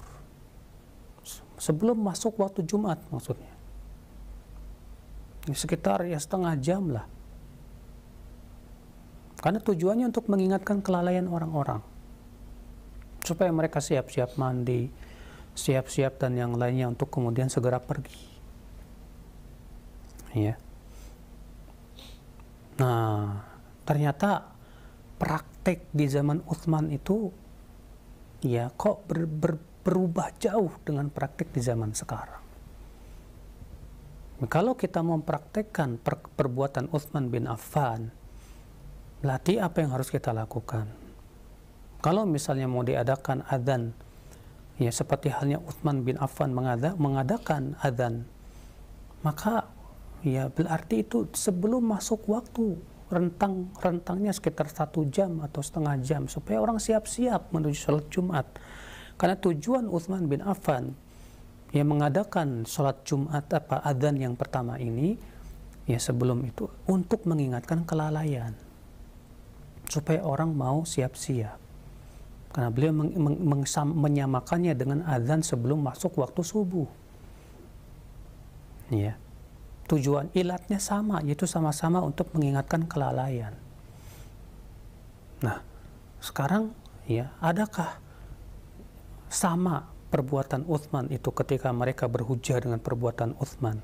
Speaker 1: Sebelum masuk waktu Jumat maksudnya. Sekitar ya setengah jam lah. Karena tujuannya untuk mengingatkan kelalaian orang-orang. Supaya mereka siap-siap mandi, siap-siap dan yang lainnya untuk kemudian segera pergi. Ya. Nah, ternyata praktek di zaman Utsman itu ya kok berubah jauh dengan praktek di zaman sekarang. Kalau kita mempraktekkan perbuatan Utsman bin Affan, berarti apa yang harus kita lakukan? Kalau misalnya mau diadakan adzan, ya seperti halnya Utsman bin Affan mengadakan adzan, maka ya berarti itu sebelum masuk waktu, rentangnya sekitar 1 jam atau setengah jam, supaya orang siap-siap menuju sholat Jumat. Karena tujuan Utsman bin Affan yang mengadakan sholat Jumat adzan yang pertama ini, ya sebelum itu untuk mengingatkan kelalaian, supaya orang mau siap-siap. Karena beliau menyamakannya dengan azan sebelum masuk waktu subuh. Ya. Tujuan ilatnya sama, yaitu sama-sama untuk mengingatkan kelalaian. Nah, sekarang ya, adakah sama perbuatan Utsman itu ketika mereka berhujah dengan perbuatan Utsman?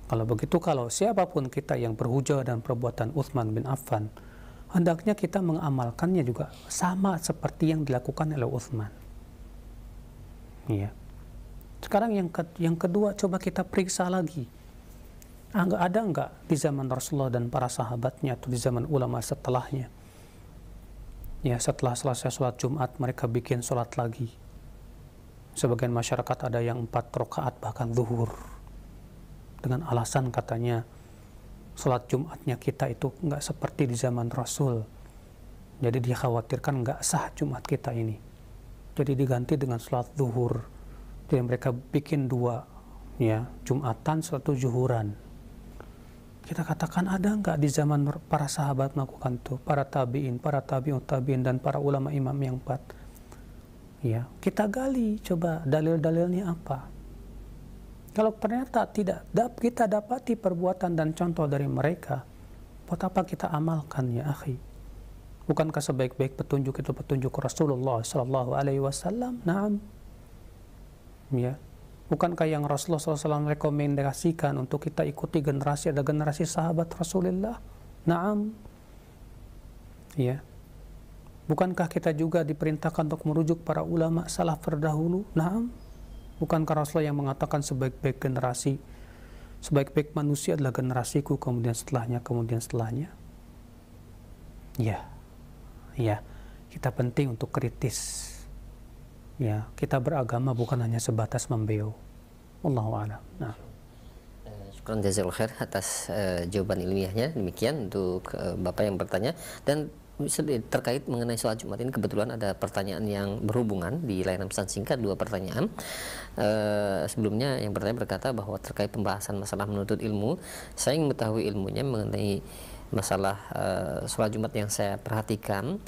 Speaker 1: Kalau begitu, kalau siapapun kita yang berhujah dan perbuatan Utsman bin Affan, hendaknya kita mengamalkannya juga sama seperti yang dilakukan oleh Utsman. Ya. Sekarang yang kedua, coba kita periksa lagi. Ada enggak di zaman Rasulullah dan para sahabatnya atau di zaman ulama setelahnya? Ya, setelah selesai sholat Jumat mereka bikin sholat lagi. Sebagian masyarakat ada yang 4 rakaat bahkan zuhur. Dengan alasan katanya sholat Jumatnya kita itu enggak seperti di zaman Rasul. Jadi dikhawatirkan enggak sah Jumat kita ini. Jadi diganti dengan sholat zuhur. Jadi mereka bikin 2 ya, Jumatan, satu zuhuran. Kita katakan ada enggak di zaman para sahabat melakukan itu, para tabi'in, para tabi'ut tabi'in, dan para ulama imam yang 4. Ya, kita gali coba dalil-dalilnya apa. Kalau ternyata tidak kita dapati perbuatan dan contoh dari mereka, buat apa kita amalkan ya akhi? Bukankah sebaik-baik petunjuk itu petunjuk Rasulullah sallallahu alaihi wasallam? Naam. Ya. Bukankah yang Rasulullah SAW rekomendasikan untuk kita ikuti ada generasi sahabat Rasulullah? Naam. Ya. Bukankah kita juga diperintahkan untuk merujuk para ulama salaf terdahulu? Naam. Bukankah Rasulullah yang mengatakan sebaik-baik generasi, sebaik-baik manusia adalah generasiku, kemudian setelahnya? Ya. Ya. Kita penting untuk kritis. Ya, kita beragama bukan hanya sebatas membeo. Wallahu a'lam. Nah.
Speaker 2: Syukran jazakallahu khair atas jawaban ilmiahnya. Demikian untuk Bapak yang bertanya. Dan terkait mengenai sholat Jumat ini kebetulan ada pertanyaan yang berhubungan di layanan pesan singkat, 2 pertanyaan. Sebelumnya yang bertanya berkata bahwa terkait pembahasan masalah menuntut ilmu, saya ingin mengetahui ilmunya mengenai masalah sholat Jumat yang saya perhatikan.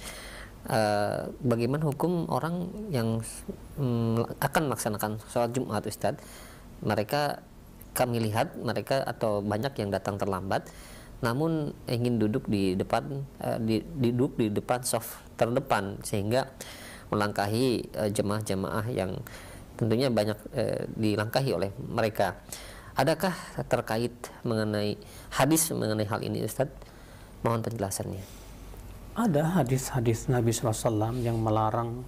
Speaker 2: Bagaimana hukum orang yang akan melaksanakan sholat Jumat, Ustadz? Kami lihat mereka atau banyak yang datang terlambat, namun ingin duduk di depan saf terdepan, sehingga melangkahi jemaah-jemaah yang tentunya banyak dilangkahi oleh mereka. Adakah terkait mengenai hadis mengenai hal ini, Ustadz? Mohon penjelasannya.
Speaker 1: Ada hadis-hadis Nabi SAW yang melarang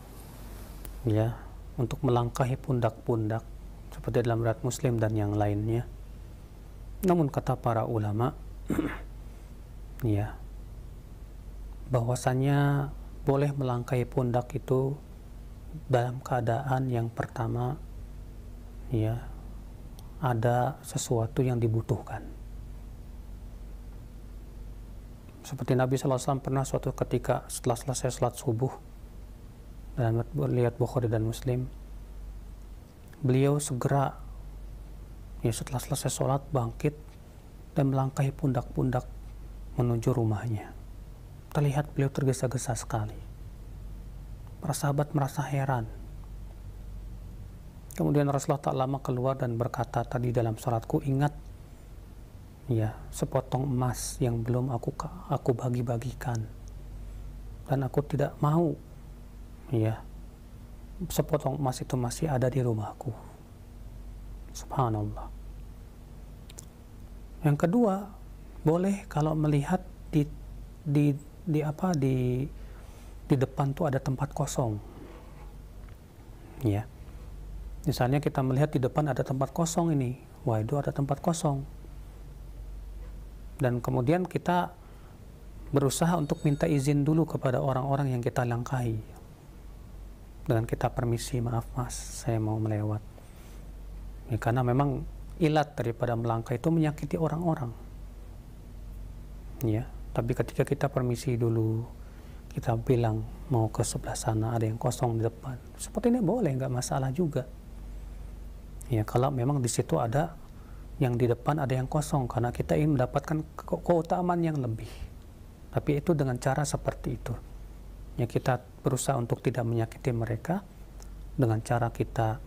Speaker 1: ya untuk melangkahi pundak-pundak seperti dalam riwayat Muslim dan yang lainnya. Namun kata para ulama ya bahwasanya boleh melangkahi pundak itu dalam keadaan yang pertama ya ada sesuatu yang dibutuhkan. Seperti Nabi SAW pernah suatu ketika setelah selesai salat subuh, dan lihat Bukhari dan Muslim, beliau segera setelah selesai sholat bangkit dan melangkahi pundak-pundak menuju rumahnya. Terlihat beliau tergesa-gesa sekali. Para sahabat merasa heran. Kemudian Rasulullah tak lama keluar dan berkata, tadi dalam sholatku ingat sepotong emas yang belum aku bagi-bagikan, dan aku tidak mau sepotong emas itu masih ada di rumahku. Subhanallah. Yang kedua, boleh kalau melihat di depan tuh ada tempat kosong. Misalnya kita melihat di depan ada tempat kosong ini. Wah, itu ada tempat kosong. Dan kemudian kita berusaha untuk minta izin dulu kepada orang-orang yang kita langkahi. Dengan kita permisi, maaf mas, saya mau melewat. Karena memang ilat daripada melangkah itu menyakiti orang-orang. Tapi ketika kita permisi dulu, kita bilang mau ke sebelah sana, ada yang kosong di depan. Seperti ini boleh, nggak masalah juga. Kalau memang di situ ada yang di depan ada yang kosong, karena kita ingin mendapatkan keutamaan yang lebih. Tapi itu dengan cara seperti itu. Kita berusaha untuk tidak menyakiti mereka dengan cara kita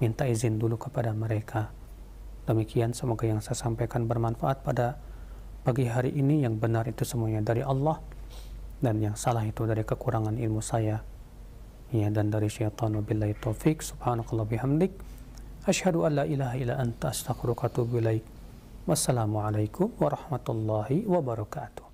Speaker 1: minta izin dulu kepada mereka. Demikian, semoga yang saya sampaikan bermanfaat pada pagi hari ini. Yang benar itu semuanya dari Allah, dan yang salah itu dari kekurangan ilmu saya dan dari syaitan. Wabillahi taufik. Subhanakallah bihamdik, asyhadu an la ilaha illa anta, astaghfiruka wa atubu ilaik. Wassalamualaikum warahmatullahi wabarakatuh.